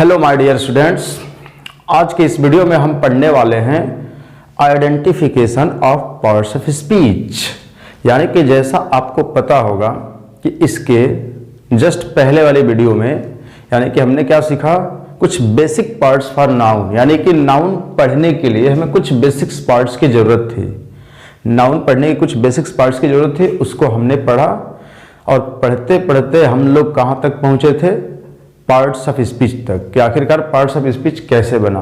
Hello my dear students, आज के इस वीडियो में हम पढ़ने वाले हैं identification of parts of speech. यानी कि जैसा आपको पता होगा कि इसके जस्ट पहले वाले वीडियो में यानी कि हमने क्या सीखा, कुछ बेसिक पार्ट्स फॉर नाउन। यानी कि नाउन पढ़ने के लिए हमें कुछ बेसिक्स पार्ट्स की जरूरत थी। नाउन पढ़ने की कुछ बेसिक्स पार्ट्स की जरूरत थी, उसको हमने पढ़ा और पढ़ते पढ़ते हम लोग कहाँ तक पहुँचे थे, पार्ट्स ऑफ स्पीच तक कि आखिरकार पार्ट्स ऑफ स्पीच कैसे बना।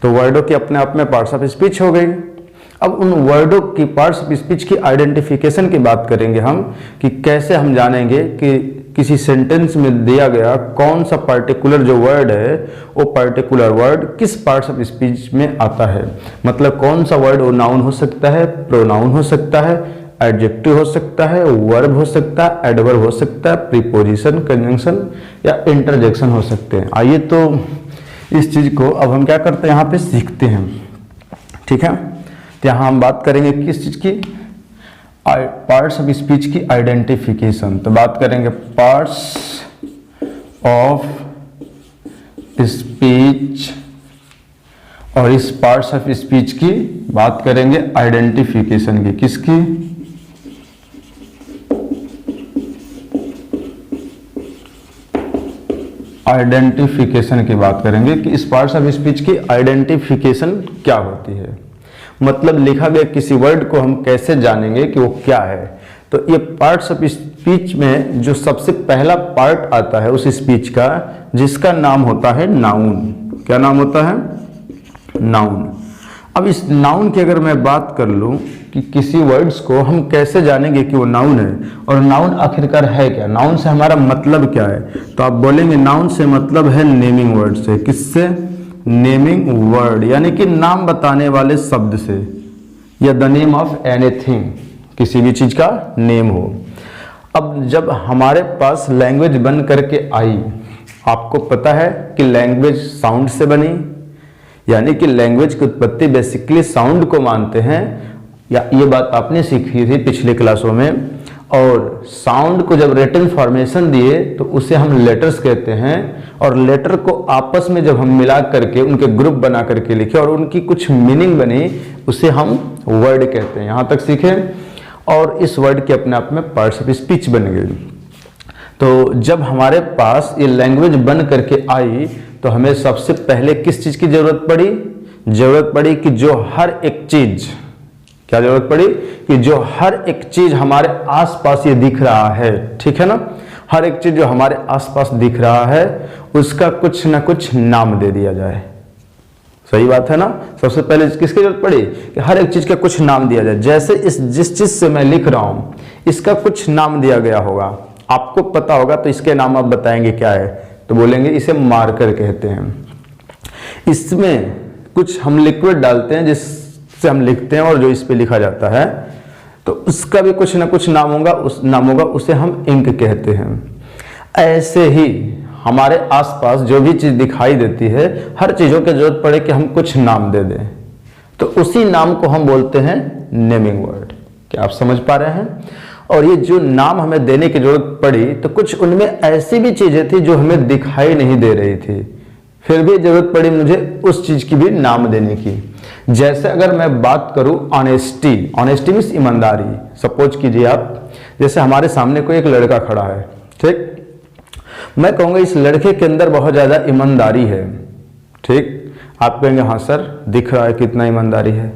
तो वर्डों की अपने आप में पार्ट्स ऑफ स्पीच हो गई। अब उन वर्डों की पार्ट्स ऑफ स्पीच की आइडेंटिफिकेशन की बात करेंगे हम कि कैसे हम जानेंगे कि किसी सेंटेंस में दिया गया कौन सा पर्टिकुलर जो वर्ड है वो पर्टिकुलर वर्ड किस पार्ट्स ऑफ स्पीच में आता है। मतलब कौन सा वर्ड वो नाउन हो सकता है, प्रोनाउन हो सकता है, एडजेक्टिव हो सकता है, वर्ब हो सकता है, एडवर्ब हो सकता है, प्रीपोजिशन, कंजंक्शन या इंटरजेक्शन हो सकते हैं। आइए तो इस चीज को अब हम क्या करते हैं, यहाँ पे सीखते हैं। ठीक है, तो यहाँ हम बात करेंगे किस चीज की, पार्ट्स ऑफ स्पीच की आइडेंटिफिकेशन। तो बात करेंगे पार्ट्स ऑफ स्पीच और इस पार्ट्स ऑफ स्पीच की बात करेंगे आइडेंटिफिकेशन की। किसकी? आइडेंटिफिकेशन की बात करेंगे कि इस पार्ट्स ऑफ स्पीच की आइडेंटिफिकेशन क्या होती है। मतलब लिखा गया किसी वर्ड को हम कैसे जानेंगे कि वो क्या है। तो ये पार्ट्स ऑफ स्पीच में जो सबसे पहला पार्ट आता है उस स्पीच का, जिसका नाम होता है नाउन। क्या नाम होता है? नाउन। अब इस नाउन की अगर मैं बात कर लूं कि किसी वर्ड्स को हम कैसे जानेंगे कि वो नाउन है और नाउन आखिरकार है क्या, नाउन से हमारा मतलब क्या है, तो आप बोलेंगे नाउन से मतलब है नेमिंग वर्ड से। किससे? नेमिंग वर्ड, यानी कि नाम बताने वाले शब्द से, या द नेम ऑफ एनीथिंग, किसी भी चीज का नेम हो। अब जब हमारे पास लैंग्वेज बन करके आई, आपको पता है कि लैंग्वेज साउंड से बनी, यानी कि लैंग्वेज की उत्पत्ति बेसिकली साउंड को मानते हैं, या ये बात आपने सीखी थी पिछले क्लासों में। और साउंड को जब रिटन फॉर्मेशन दिए तो उसे हम लेटर्स कहते हैं, और लेटर को आपस में जब हम मिला करके उनके ग्रुप बना करके लिखे और उनकी कुछ मीनिंग बनी, उसे हम वर्ड कहते हैं। यहाँ तक सीखे और इस वर्ड के अपने आप में पार्ट्स ऑफ स्पीच बन गए। तो जब हमारे पास ये लैंग्वेज बन करके आई तो हमें सबसे पहले किस चीज की जरूरत पड़ी? जरूरत पड़ी कि जो हर एक चीज, क्या जरूरत पड़ी? कि जो हर एक चीज हमारे आसपास ये दिख रहा है, ठीक है ना, हर एक चीज जो हमारे आसपास दिख रहा है उसका कुछ ना कुछ नाम दे दिया जाए। सही बात है ना। सबसे पहले किसकी जरूरत पड़ी? कि हर एक चीज का कुछ नाम दिया जाए। जैसे जिस चीज से मैं लिख रहा हूं इसका कुछ नाम दिया गया होगा, आपको पता होगा, तो इसके नाम आप बताएंगे क्या है, तो बोलेंगे इसे मार्कर कहते हैं। इसमें कुछ हम लिक्विड डालते हैं जिससे हम लिखते हैं और जो इस पे लिखा जाता है, तो उसका भी कुछ ना कुछ नाम होगा, उसे हम इंक कहते हैं। ऐसे ही हमारे आसपास जो भी चीज दिखाई देती है, हर चीजों की जरूरत पड़े कि हम कुछ नाम दे दें, तो उसी नाम को हम बोलते हैं नेमिंग वर्ड। क्या आप समझ पा रहे हैं? और ये जो नाम हमें देने की जरूरत पड़ी तो कुछ उनमें ऐसी भी चीजें थी जो हमें दिखाई नहीं दे रही थी, फिर भी जरूरत पड़ी मुझे उस चीज की भी नाम देने की। जैसे अगर मैं बात करूं ऑनेस्टी, ऑनेस्टी मीन्स ईमानदारी। सपोज कीजिए आप, जैसे हमारे सामने कोई एक लड़का खड़ा है, ठीक, मैं कहूंगा इस लड़के के अंदर बहुत ज्यादा ईमानदारी है, ठीक, आप कहेंगे हाँ सर दिख रहा है कितना ईमानदारी है।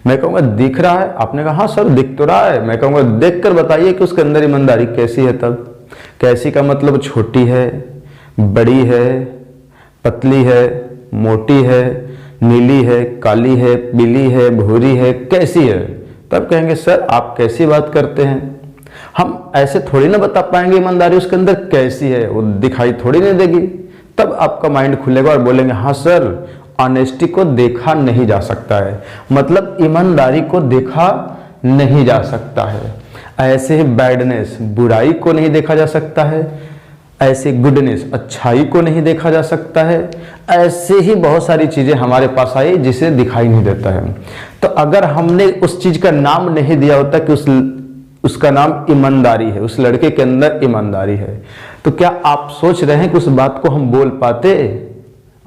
मैं कहूंगा दिख रहा है, आपने कहा हाँ सर दिख तो रहा है। मैं कहूंगा देखकर बताइए कि उसके अंदर ईमानदारी कैसी है। तब कैसी का मतलब छोटी है, बड़ी है, पतली है, मोटी है, नीली है, काली है, पीली है, भूरी है, कैसी है। तब कहेंगे सर आप कैसी बात करते हैं, हम ऐसे थोड़ी ना बता पाएंगे ईमानदारी उसके अंदर कैसी है, वो दिखाई थोड़ी नहीं देगी। तब आपका माइंड खुलेगा और बोलेंगे हाँ सर ऑनेस्टी को देखा नहीं जा सकता है, मतलब ईमानदारी को देखा नहीं जा सकता है। ऐसे ही बैडनेस, बुराई को नहीं देखा जा सकता है। ऐसे गुडनेस, अच्छाई को नहीं देखा जा सकता है। ऐसे ही बहुत सारी चीजें हमारे पास आई जिसे दिखाई नहीं देता है। तो अगर हमने उस चीज का नाम नहीं दिया होता कि उसका नाम ईमानदारी है, उस लड़के के अंदर ईमानदारी है, तो क्या आप सोच रहे हैं कि उस बात को हम बोल पाते?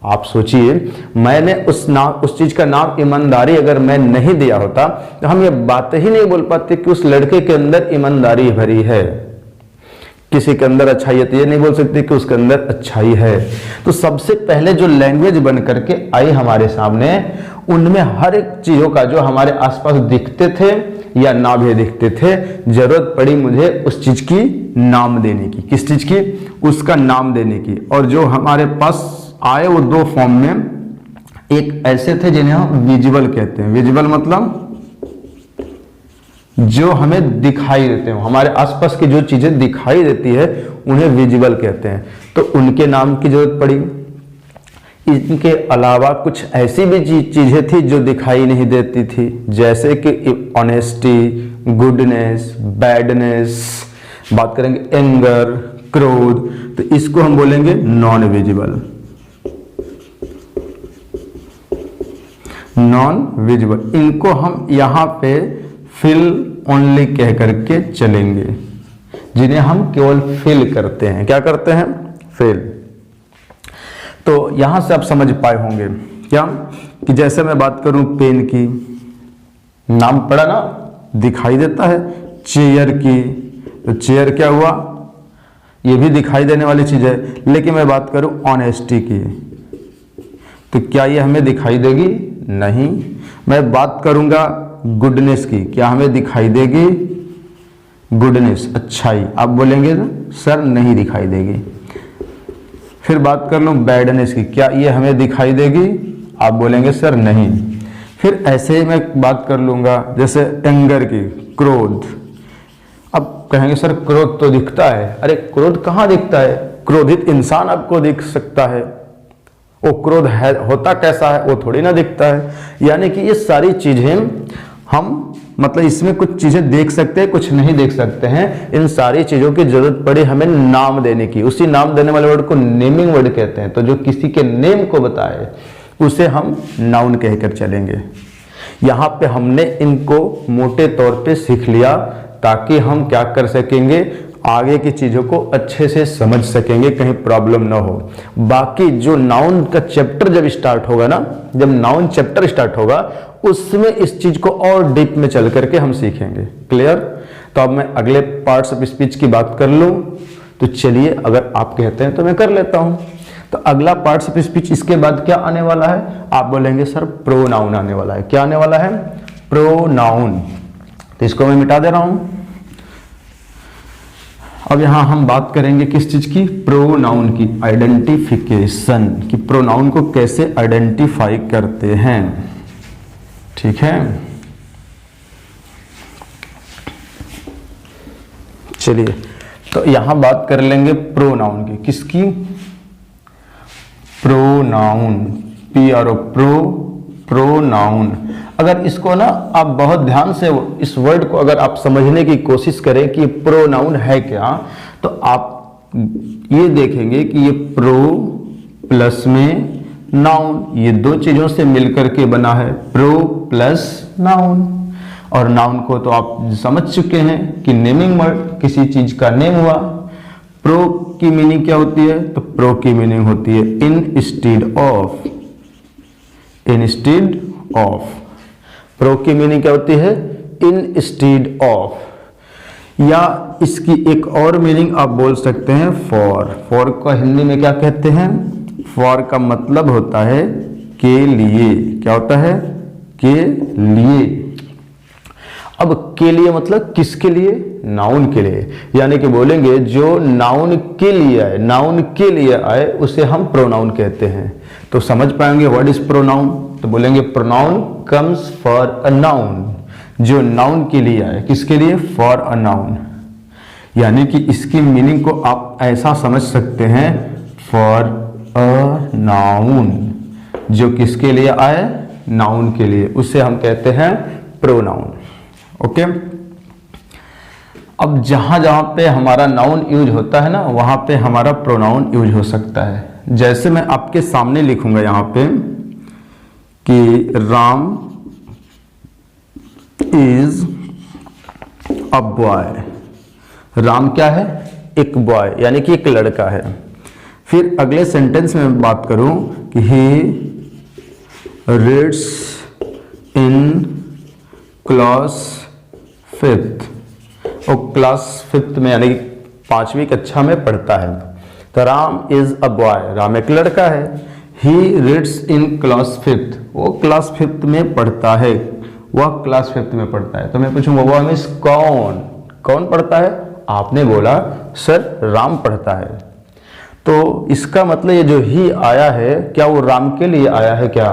आप सोचिए, मैंने उस चीज का नाम ईमानदारी अगर मैं नहीं दिया होता तो हम ये बात ही नहीं बोल पाते कि उस लड़के के अंदर ईमानदारी भरी है। किसी के अंदर अच्छाई है तो ये नहीं बोल सकते कि उसके अंदर अच्छाई है। तो सबसे पहले जो लैंग्वेज बन करके आई हमारे सामने, उनमें हर एक चीजों का जो हमारे आसपास दिखते थे या ना भी दिखते थे, जरूरत पड़ी मुझे उस चीज की नाम देने की। किस चीज की? उसका नाम देने की। और जो हमारे पास आए वो दो फॉर्म में, एक ऐसे थे जिन्हें हम विजुअल कहते हैं। विजुअल मतलब जो हमें दिखाई देते हैं, हमारे आसपास की जो चीजें दिखाई देती है उन्हें विजुअल कहते हैं। तो उनके नाम की जरूरत पड़ी। इनके अलावा कुछ ऐसी भी चीजें थी जो दिखाई नहीं देती थी, जैसे कि ऑनेस्टी, गुडनेस, बैडनेस, बात करेंगे एंगर, क्रोध, तो इसको हम बोलेंगे नॉन विजिबल। नॉन विजिबल, इनको हम यहां पे फील ओनली कह करके चलेंगे, जिन्हें हम केवल फील करते हैं। क्या करते हैं? फील। तो यहां से आप समझ पाए होंगे क्या कि जैसे मैं बात करूं पेन की, नाम पड़ा ना, दिखाई देता है। चेयर की, तो चेयर क्या हुआ? ये भी दिखाई देने वाली चीज है। लेकिन मैं बात करूं ऑनेस्टी की, तो क्या ये हमें दिखाई देगी? नहीं। मैं बात करूंगा गुडनेस की, क्या हमें दिखाई देगी? गुडनेस, अच्छाई, आप बोलेंगे ना सर नहीं दिखाई देगी। फिर बात कर लूं बैडनेस की, क्या ये हमें दिखाई देगी? आप बोलेंगे सर नहीं। फिर ऐसे ही मैं बात कर लूंगा जैसे एंगर की, क्रोध। अब कहेंगे सर क्रोध तो दिखता है। अरे क्रोध कहाँ दिखता है? क्रोधित इंसान आपको दिख सकता है, वो क्रोध है, होता कैसा है वो थोड़ी ना दिखता है। यानी कि ये सारी चीजें हम मतलब इसमें कुछ चीजें देख सकते हैं, कुछ नहीं देख सकते हैं। इन सारी चीजों की जरूरत पड़ी हमें नाम देने की। उसी नाम देने वाले वर्ड को नेमिंग वर्ड कहते हैं। तो जो किसी के नेम को बताए उसे हम नाउन कहकर चलेंगे। यहाँ पे हमने इनको मोटे तौर पे सीख लिया ताकि हम क्या कर सकेंगे, आगे की चीजों को अच्छे से समझ सकेंगे, कहीं प्रॉब्लम ना हो। बाकी जो नाउन का चैप्टर जब स्टार्ट होगा ना, जब नाउन चैप्टर स्टार्ट होगा उसमें इस चीज को और डीप में चल करके हम सीखेंगे। क्लियर? तो अब मैं अगले पार्ट्स ऑफ स्पीच की बात कर लूं तो चलिए, अगर आप कहते हैं तो मैं कर लेता हूं। तो अगला पार्ट्स ऑफ स्पीच इसके बाद क्या आने वाला है? आप बोलेंगे सर प्रोनाउन आने वाला है। क्या आने वाला है? प्रोनाउन। तो इसको मैं मिटा दे रहा हूं। अब यहां हम बात करेंगे किस चीज की? प्रोनाउन की, आइडेंटिफिकेशन की। प्रोनाउन को कैसे आइडेंटिफाई करते हैं, ठीक है? चलिए, तो यहां बात कर लेंगे प्रोनाउन की। किसकी? Pronoun, P R O, pronoun. अगर इसको ना आप बहुत ध्यान से इस वर्ड को अगर आप समझने की कोशिश करें कि प्रोनाउन है क्या, तो आप ये देखेंगे कि ये प्रो प्लस में नाउन, ये दो चीजों से मिलकर के बना है प्रो प्लस नाउन। और नाउन को तो आप समझ चुके हैं कि नेमिंग वर्ड, किसी चीज का नेम हुआ। प्रो की मीनिंग क्या होती है? तो प्रो की मीनिंग होती है instead of. Instead of. Pro की मीनिंग क्या होती है? Instead of. या इसकी एक और मीनिंग आप बोल सकते हैं फॉर। फॉर को हिंदी में क्या कहते हैं? फॉर का मतलब होता है के लिए। क्या होता है? के लिए। अब के लिए मतलब किसके लिए? नाउन के लिए। यानी कि बोलेंगे जो नाउन के लिए आए, नाउन के लिए आए उसे हम प्रोनाउन कहते हैं। तो समझ पाएंगे व्हाट इज प्रोनाउन? तो बोलेंगे pronoun comes for a noun. जो नाउन के लिए आए, किसके लिए? For a noun. यानी कि इसकी मीनिंग को आप ऐसा समझ सकते हैं, फॉर अ नाउन। जो किसके लिए आए? नाउन के लिए, उसे हम कहते हैं प्रोनाउन। ओके। अब जहां जहां पे हमारा नाउन यूज होता है ना, वहां पे हमारा प्रोनाउन यूज हो सकता है। जैसे मैं आपके सामने लिखूंगा यहां पे कि Ram is a boy. Ram क्या है? एक बॉय, यानी कि एक लड़का है। फिर अगले सेंटेंस में मैं बात करूं कि he reads in class 5th, और क्लास 5th में यानी 5वीं कक्षा में पढ़ता है। तो Ram is a boy, Ram एक लड़का है। He reads in class 5th, वो क्लास 5th में पढ़ता है, वह क्लास 5th में पढ़ता है। तो मैं पूछूंगा वह मीन्स कौन, कौन पढ़ता है? आपने बोला सर राम पढ़ता है। तो इसका मतलब ये जो ही आया है, क्या वो राम के लिए आया है क्या?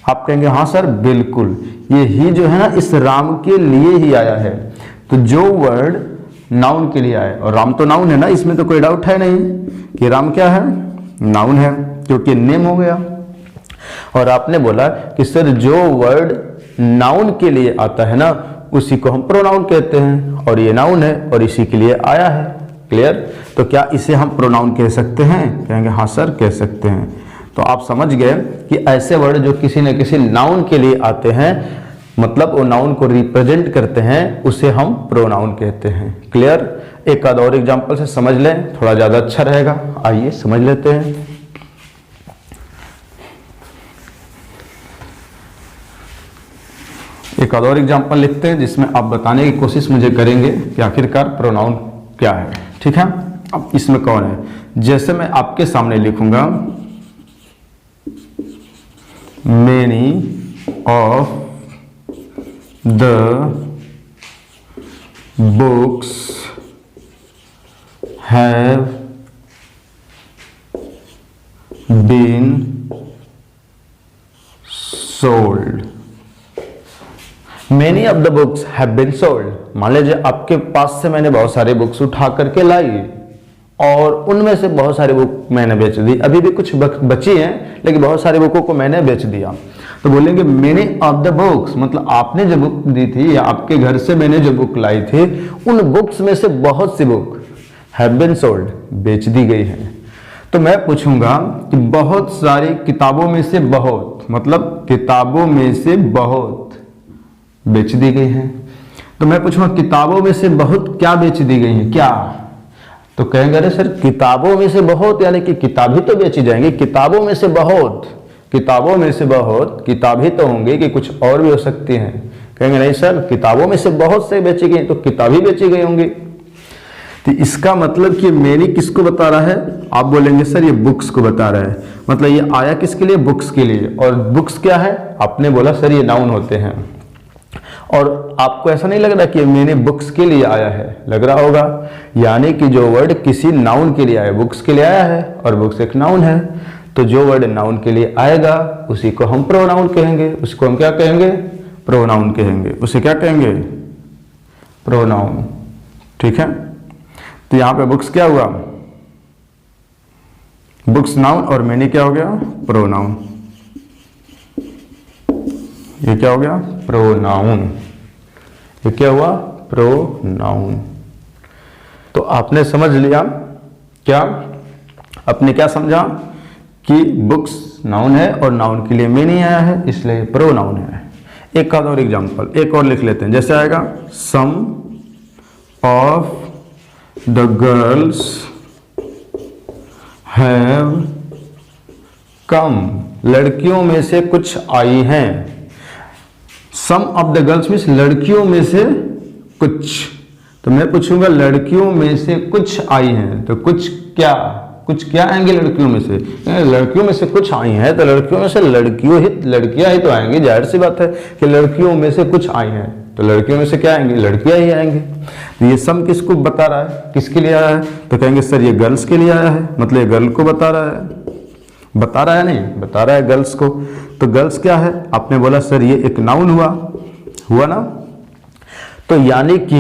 आप कहेंगे हाँ सर बिल्कुल, ये ही जो है ना इस राम के लिए ही आया है। तो जो वर्ड नाउन के लिए आया, और राम तो नाउन है ना, इसमें तो कोई डाउट है नहीं कि राम क्या है, नाउन है, क्योंकि नेम हो गया। और आपने बोला कि सर जो वर्ड नाउन के लिए आता है ना उसी को हम प्रोनाउन कहते हैं, और ये नाउन है और इसी के लिए आया है। क्लियर? तो क्या इसे हम प्रोनाउन कह सकते हैं? कहेंगे हाँ सर कह सकते हैं। तो आप समझ गए कि ऐसे वर्ड जो किसी न किसी नाउन के लिए आते हैं, मतलब वो नाउन को रिप्रेजेंट करते हैं, उसे हम प्रोनाउन कहते हैं। क्लियर? एक आध और एग्जांपल से समझ लें, थोड़ा ज्यादा अच्छा रहेगा। आइए समझ लेते हैं। एक आध और एग्जांपल लिखते हैं जिसमें आप बताने की कोशिश मुझे करेंगे कि आखिरकार प्रोनाउन क्या है। ठीक है? अब इसमें कौन है? जैसे मैं आपके सामने लिखूंगा many of the books have been sold. Many of the books have been sold. मान लीजिए आपके पास से मैंने बहुत सारे बुक्स उठा करके लाई और उनमें से बहुत सारी बुक मैंने बेच दी, अभी भी कुछ बची हैं लेकिन बहुत सारी बुकों को मैंने बेच दिया। तो बोलेंगे मेनी ऑफ द बुक्स, मतलब आपने जो बुक दी थी या आपके घर से मैंने जो बुक लाई थी उन बुक्स में से बहुत सी बुक हैव बीन सोल्ड, बेच दी गई है। तो मैं पूछूंगा कि बहुत सारी किताबों में से बहुत, मतलब किताबों में से बहुत बेच दी गई है। तो मैं पूछूंगा किताबों में से बहुत क्या बेच दी गई है क्या? तो कहेंगे अरे सर किताबों में से बहुत यानी कि किताब ही तो बेची जाएंगी, किताबों में से बहुत, किताबों में से बहुत किताब ही तो होंगी कि कुछ और भी हो सकती हैं? कहेंगे नहीं सर किताबों में से बहुत से बेची गई तो किताब ही बेची गई होंगी। तो इसका मतलब कि मेनी किसको बता रहा है? आप बोलेंगे सर ये बुक्स को बता रहा है, मतलब ये आया किसके लिए? बुक्स के लिए। और बुक्स क्या है? आपने बोला सर ये नाउन होते हैं। और आपको ऐसा नहीं लग रहा कि मैंने बुक्स के लिए आया है? लग रहा होगा, यानी कि जो वर्ड किसी नाउन के लिए आया, बुक्स के लिए आया है और बुक्स एक नाउन है, तो जो वर्ड नाउन के लिए आएगा उसी को हम प्रोनाउन कहेंगे। उसको हम क्या कहेंगे? प्रोनाउन कहेंगे। उसे क्या कहेंगे? प्रोनाउन। ठीक है? तो यहां पे बुक्स क्या हुआ? बुक्स नाउन और मैंने क्या हो गया? प्रोनाउन। ये क्या हो गया? प्रोनाउन। ये क्या हुआ? प्रोनाउन। तो आपने समझ लिया क्या? आपने क्या समझा कि बुक्स नाउन है और नाउन के लिए मेनी आया है इसलिए प्रोनाउन है। एक आध और एग्जांपल, एक और लिख लेते हैं। जैसे आएगा some of the girls have come, लड़कियों में से कुछ आई हैं। Some of the girls means लड़कियों में से कुछ। तो मैं पूछूंगा लड़कियों में से कुछ आई हैं, तो कुछ क्या आएंगे लड़कियों में से? लड़कियों में से कुछ आई हैं तो लड़कियों में से लड़कियां ही तो आएंगी। जाहिर सी बात है कि लड़कियों में से कुछ आई हैं तो लड़कियों में से क्या आएंगी? लड़कियां ही आएंगी। तो ये सम किसको बता रहा है? किसके लिए आया है? तो कहेंगे सर ये गर्ल्स के लिए आया है, मतलब ये गर्ल को बता रहा है। बता रहा है नहीं, बता रहा है गर्ल्स को। तो गर्ल्स क्या है? आपने बोला सर ये एक नाउन हुआ ना। तो यानी कि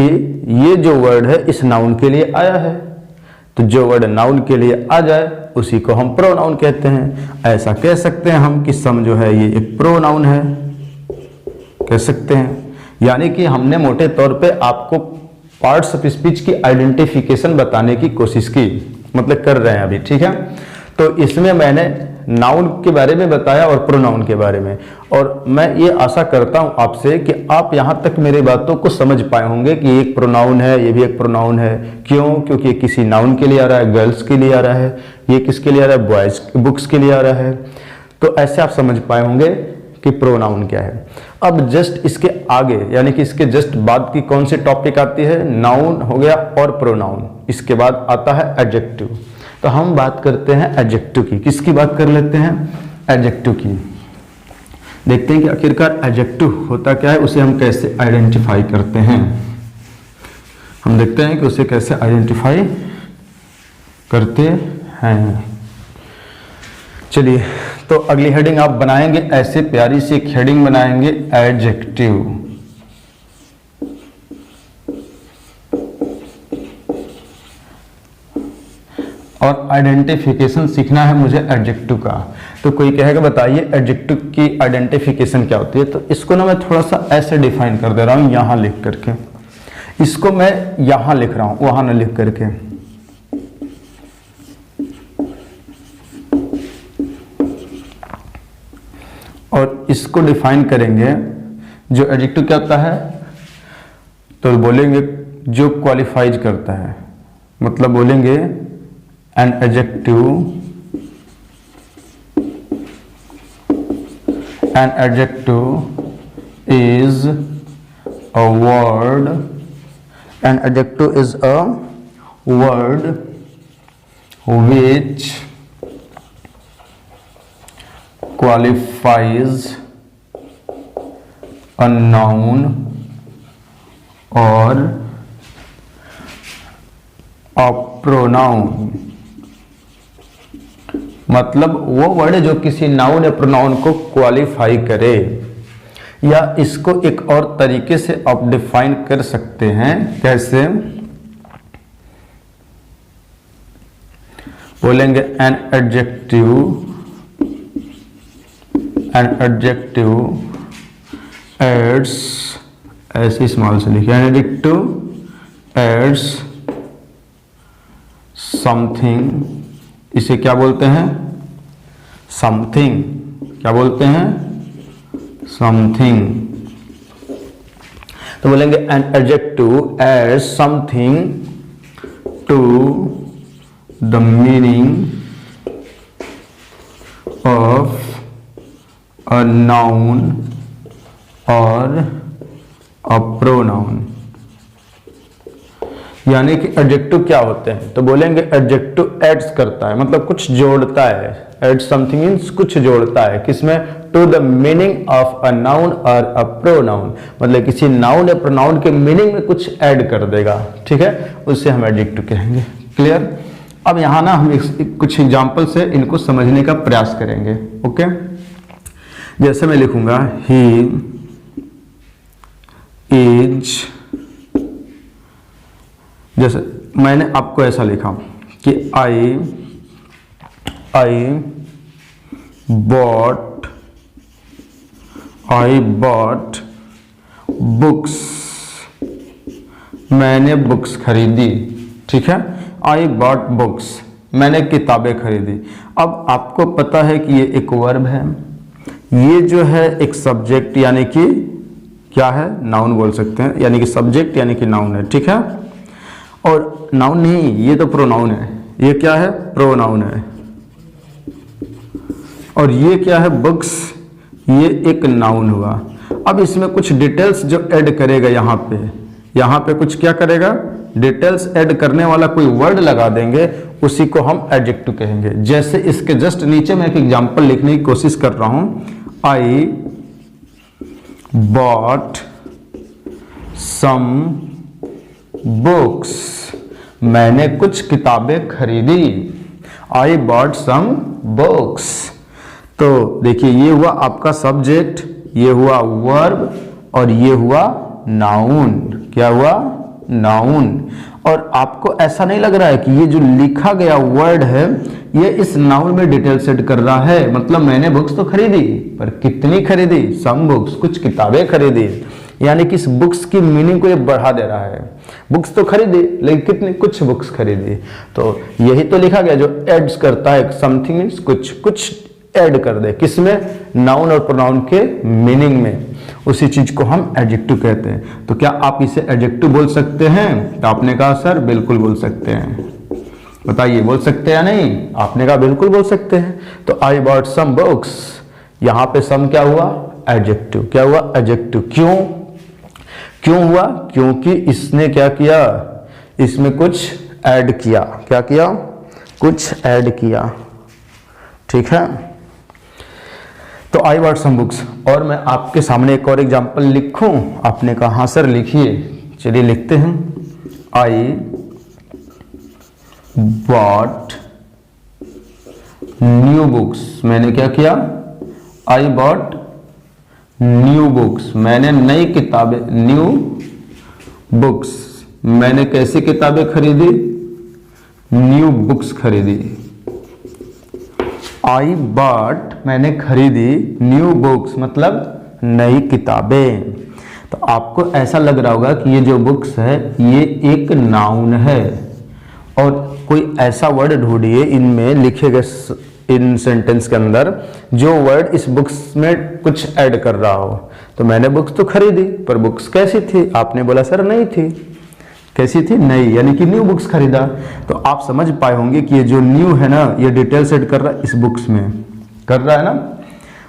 ये जो वर्ड है इस नाउन के लिए आया है। तो जो वर्ड नाउन के लिए आ जाए उसी को हम प्रोनाउन कहते हैं। ऐसा कह सकते हैं हम कि सम जो है ये एक प्रोनाउन है, कह सकते हैं। यानी कि हमने मोटे तौर पे आपको पार्ट्स ऑफ स्पीच की आइडेंटिफिकेशन बताने की कोशिश की, मतलब कर रहे हैं अभी। ठीक है? तो इसमें मैंने नाउन के बारे में बताया और प्रोनाउन के बारे में। और मैं ये आशा करता हूँ आपसे कि आप यहाँ तक मेरे बातों को समझ पाए होंगे कि एक प्रोनाउन है, ये भी एक प्रोनाउन है। क्यों? क्योंकि ये किसी नाउन के लिए आ रहा है, गर्ल्स के लिए आ रहा है, ये किसके लिए आ रहा है, बॉयज बुक्स के लिए आ रहा है। तो ऐसे आप समझ पाए होंगे कि प्रोनाउन क्या है। अब जस्ट इसके आगे यानी कि इसके जस्ट बाद की कौन सी टॉपिक आती है? नाउन हो गया और प्रोनाउन, इसके बाद आता है एडजेक्टिव। तो हम बात करते हैं एडजेक्टिव की। किसकी बात कर लेते हैं? एडजेक्टिव की। देखते हैं कि आखिरकार एडजेक्टिव होता क्या है, उसे हम कैसे आइडेंटिफाई करते हैं। हम देखते हैं कि उसे कैसे आइडेंटिफाई करते हैं। चलिए, तो अगली हेडिंग आप बनाएंगे, ऐसे प्यारी सी एक हेडिंग बनाएंगे, एडजेक्टिव। और आइडेंटिफिकेशन सीखना है मुझे एडजेक्टिव का। तो कोई कहेगा बताइए एडजेक्टिव की आइडेंटिफिकेशन क्या होती है? तो इसको ना मैं थोड़ा सा ऐसे डिफाइन कर दे रहा हूं, यहां लिख करके। इसको मैं यहां लिख रहा हूं, वहां ना लिख करके। और इसको डिफाइन करेंगे, जो एडजेक्टिव क्या होता है तो बोलेंगे जो क्वालिफाइज करता है, मतलब बोलेंगे an adjective is a word, an adjective is a word which qualifies a noun or a pronoun। मतलब वो वर्ड जो किसी नाउन या प्रोनाउन को क्वालिफाई करे, या इसको एक और तरीके से आप डिफाइन कर सकते हैं। कैसे? बोलेंगे एन एडजेक्टिव एड्स, ऐसे स्मॉल से लिखिए, एन एडजेक्टिव एड्स समथिंग। इसे क्या बोलते हैं? समथिंग। क्या बोलते हैं? समथिंग। तो बोलेंगे an adjective adds something to the meaning of a noun और अ प्रोनाउन। यानी कि एडजेक्टिव क्या होते हैं? तो बोलेंगे एडजेक्टिव एड्स करता है, मतलब कुछ जोड़ता है। एड समथिंग मीन्स कुछ जोड़ता है, किसमें? To the meaning of a noun और अ प्रोनाउन, मतलब किसी नाउन या प्रोनाउन के मीनिंग में कुछ ऐड कर देगा। ठीक है, उससे हम एडजेक्टिव कहेंगे। क्लियर? अब यहां ना हम कुछ एग्जांपल से इनको समझने का प्रयास करेंगे। ओके, जैसे मैं लिखूंगा ही इज, जैसे मैंने आपको ऐसा लिखा कि आई बॉट बुक्स, मैंने बुक्स खरीदी। ठीक है, आई बॉट बुक्स, मैंने किताबें खरीदी। अब आपको पता है कि ये एक वर्ब है, ये जो है एक सब्जेक्ट यानी कि क्या है? नाउन बोल सकते हैं, यानी कि सब्जेक्ट यानी कि नाउन है। ठीक है, और नाउन नहीं, ये तो प्रोनाउन है। ये क्या है? प्रोनाउन है। और ये क्या है? बुक्स, ये एक नाउन हुआ। अब इसमें कुछ डिटेल्स जो ऐड करेगा यहाँ पे कुछ क्या करेगा? डिटेल्स ऐड करने वाला कोई वर्ड लगा देंगे, उसी को हम एडजेक्टिव कहेंगे। जैसे इसके जस्ट नीचे मैं एक एग्जांपल लिखने की कोशिश कर रहा हूं, आई बॉट सम बुक्स, मैंने कुछ किताबें खरीदी। I bought some books. तो देखिए, ये हुआ आपका सब्जेक्ट, ये हुआ वर्ब, और ये हुआ नाउन। क्या हुआ? नाउन। और आपको ऐसा नहीं लग रहा है कि ये जो लिखा गया वर्ड है ये इस नाउन में डिटेल सेट कर रहा है? मतलब मैंने बुक्स तो खरीदी, पर कितनी खरीदी? सम बुक्स, कुछ किताबें खरीदी। यानी कि इस बुक्स की मीनिंग को ये बढ़ा दे रहा है। बुक्स तो खरीदी, लेकिन कितनी? कुछ बुक्स खरीदी। तो यही तो लिखा गया जो एड्स करता है। समथिंग मीन्स कुछ ऐड कर दे, किसमें? नाउन और प्रोनाउन के मीनिंग में, उसी चीज को हम एडजेक्टिव कहते हैं। तो क्या आप इसे एडजेक्टिव बोल सकते हैं? तो आपने कहा सर बिल्कुल बोल सकते हैं। बताइए बोल सकते हैं या नहीं? आपने कहा बिल्कुल बोल सकते हैं। तो आई बॉट सम बुक्स, यहां पे सम क्या हुआ? एडजेक्टिव। क्या हुआ? एडजेक्टिव। क्यों हुआ? क्योंकि इसने क्या किया? इसमें कुछ ऐड किया। क्या किया? कुछ ऐड किया। ठीक है, तो आई बॉट सम बुक्स। और मैं आपके सामने एक और एग्जांपल लिखूं? आपने कहा हाँ सर लिखिए। चलिए लिखते हैं। आई बॉट न्यू बुक्स, मैंने क्या किया? आई बॉट न्यू बुक्स, मैंने नई किताबें, न्यू बुक्स, मैंने कैसी किताबें खरीदी? न्यू बुक्स खरीदी। आई बॉट, मैंने खरीदी, न्यू बुक्स मतलब नई किताबें। तो आपको ऐसा लग रहा होगा कि ये जो बुक्स है ये एक नाउन है, और कोई ऐसा वर्ड ढूंढिए इनमें लिखे गए इन सेंटेंस के अंदर जो वर्ड इस बुक्स में कुछ ऐड कर रहा हो। तो मैंने बुक्स तो खरीदी, पर बुक्स कैसी थी? आपने बोला सर नई थी। कैसी थी? नई, यानी कि न्यू बुक्स खरीदा। तो आप समझ पाए होंगे कि ये जो न्यू है ना, ये डिटेल्स ऐड कर रहा है इस बुक्स में, कर रहा है ना,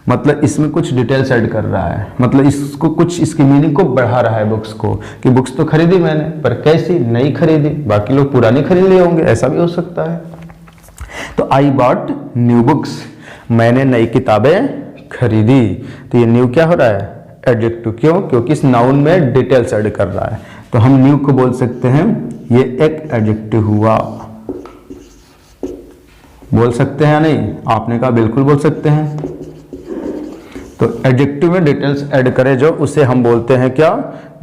मतलब इसमें कुछ डिटेल्स ऐड कर रहा है, मतलब इसको कुछ, इसकी मीनिंग को बढ़ा रहा है बुक्स को, कि बुक्स तो खरीदी मैंने, पर कैसी? नई खरीदी। बाकी लोग पुरानी खरीद लिए होंगे, ऐसा भी हो सकता है। तो आई बॉट न्यू बुक्स, मैंने नई किताबें खरीदी। तो ये न्यू क्या हो रहा है? एडजेक्टिव। क्यों? क्योंकि इस नाउन में डिटेल्स ऐड कर रहा है। तो हम न्यू को बोल सकते हैं ये एक एडजेक्टिव हुआ। बोल सकते हैं या नहीं? आपने कहा बिल्कुल बोल सकते हैं। तो एडजेक्टिव में डिटेल्स ऐड करें जो, उसे हम बोलते हैं क्या?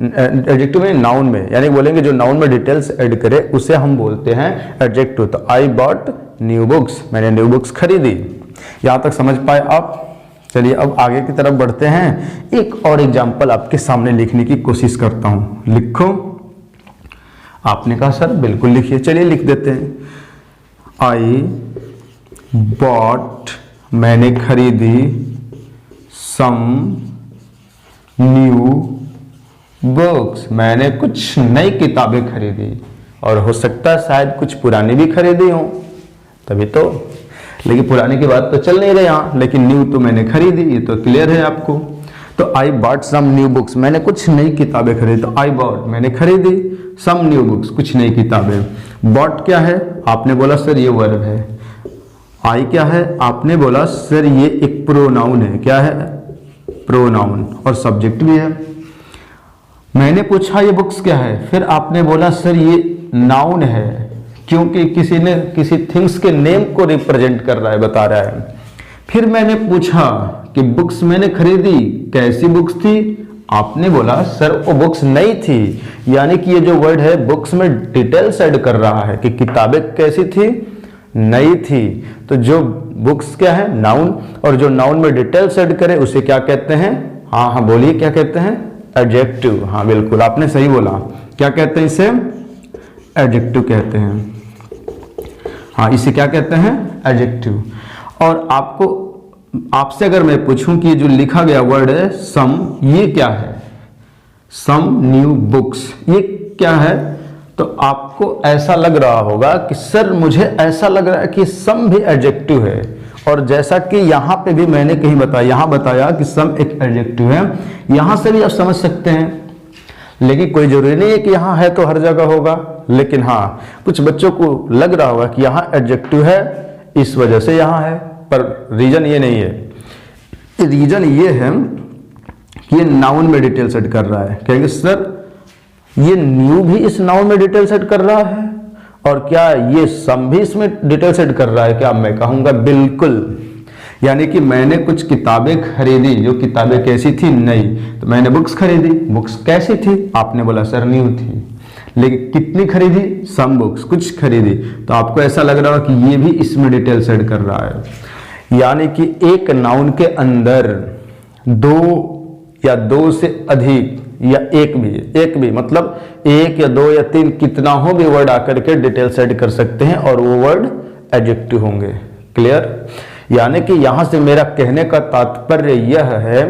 एडजेक्टिव में, नाउन में, यानी बोलेंगे जो नाउन में डिटेल्स ऐड करे उसे हम बोलते हैं एडजेक्टिव। तो आई बॉट न्यू बुक्स, मैंने न्यू बुक्स खरीदी। यहां तक समझ पाए आप? चलिए अब आगे की तरफ बढ़ते हैं। एक और एग्जाम्पल आपके सामने लिखने की कोशिश करता हूं। लिखो। आपने कहा सर बिल्कुल लिखिए। चलिए लिख देते हैं। आई बॉट, मैंने खरीदी, सम न्यू बुक्स, मैंने कुछ नई किताबें खरीदी, और हो सकता है शायद कुछ पुरानी भी खरीदी हो, तभी तो, लेकिन पुराने की बात तो चल नहीं रही यहाँ, लेकिन न्यू तो मैंने खरीदी, ये तो क्लियर है आपको। तो I bought some new books, मैंने कुछ नई किताबें खरीदी। तो आई बॉट, मैंने खरीदी, सम न्यू बुक्स, कुछ नई किताबें। बॉट क्या है? आपने बोला सर ये वर्ब है। आई क्या है? आपने बोला सर ये एक प्रोनाउन है। क्या है? प्रोनाउन, और सब्जेक्ट भी है। मैंने पूछा ये बुक्स क्या है? फिर आपने बोला सर ये नाउन है, क्योंकि किसी ने किसी थिंग्स के नेम को रिप्रेजेंट कर रहा है, बता रहा है। फिर मैंने पूछा कि बुक्स मैंने खरीदी, कैसी बुक्स थी? आपने बोला सर वो बुक्स नई थी, यानी कि ये जो वर्ड है बुक्स में डिटेल्स ऐड कर रहा है कि किताबें कैसी थी? नई थी। तो जो बुक्स क्या है? नाउन, और जो नाउन में डिटेल्स ऐड करे उसे क्या कहते हैं? हाँ हाँ बोलिए, क्या कहते हैं? एडजेक्टिव। हाँ बिल्कुल आपने सही बोला। क्या कहते हैं इसे? एडजेक्टिव कहते हैं। हाँ इसे क्या कहते हैं? एडजेक्टिव। और आपसे अगर मैं पूछूं कि ये जो लिखा गया वर्ड है सम, ये क्या है? सम न्यू बुक्स, ये क्या है? तो आपको ऐसा लग रहा होगा कि सर मुझे ऐसा लग रहा है कि सम भी एडजेक्टिव है, और जैसा कि यहां पे भी मैंने कहीं बताया, यहां बताया कि सम एक एडजेक्टिव है, यहां से भी आप समझ सकते हैं। लेकिन कोई जरूरी नहीं है कि यहां है तो हर जगह होगा, लेकिन हाँ कुछ बच्चों को लग रहा होगा कि यहां एडजेक्टिव है इस वजह से यहां है, पर रीजन ये नहीं है। रीजन ये है कि ये नाउन में डिटेल सेट कर रहा है। कहेंगे सर ये न्यू भी इस नाउन में डिटेल सेट कर रहा है, और क्या ये सम भी इसमें डिटेल सेट कर रहा है? क्या मैं कहूंगा बिल्कुल। यानी कि मैंने कुछ किताबें खरीदी, जो किताबें कैसी थी? नई। तो मैंने बुक्स खरीदी, बुक्स कैसी थी? आपने बोला सर न्यू थी। लेकिन कितनी खरीदी? सम बुक्स, कुछ खरीदी। तो आपको ऐसा लग रहा है कि ये भी इसमें डिटेल सेट कर रहा है। यानी कि एक नाउन के अंदर दो या दो से अधिक या एक भी मतलब एक या दो या तीन, कितना हो भी वर्ड आकर के डिटेल सेट कर सकते हैं, और वो वर्ड एडजेक्टिव होंगे। क्लियर? यानी कि यहां से मेरा कहने का तात्पर्य यह है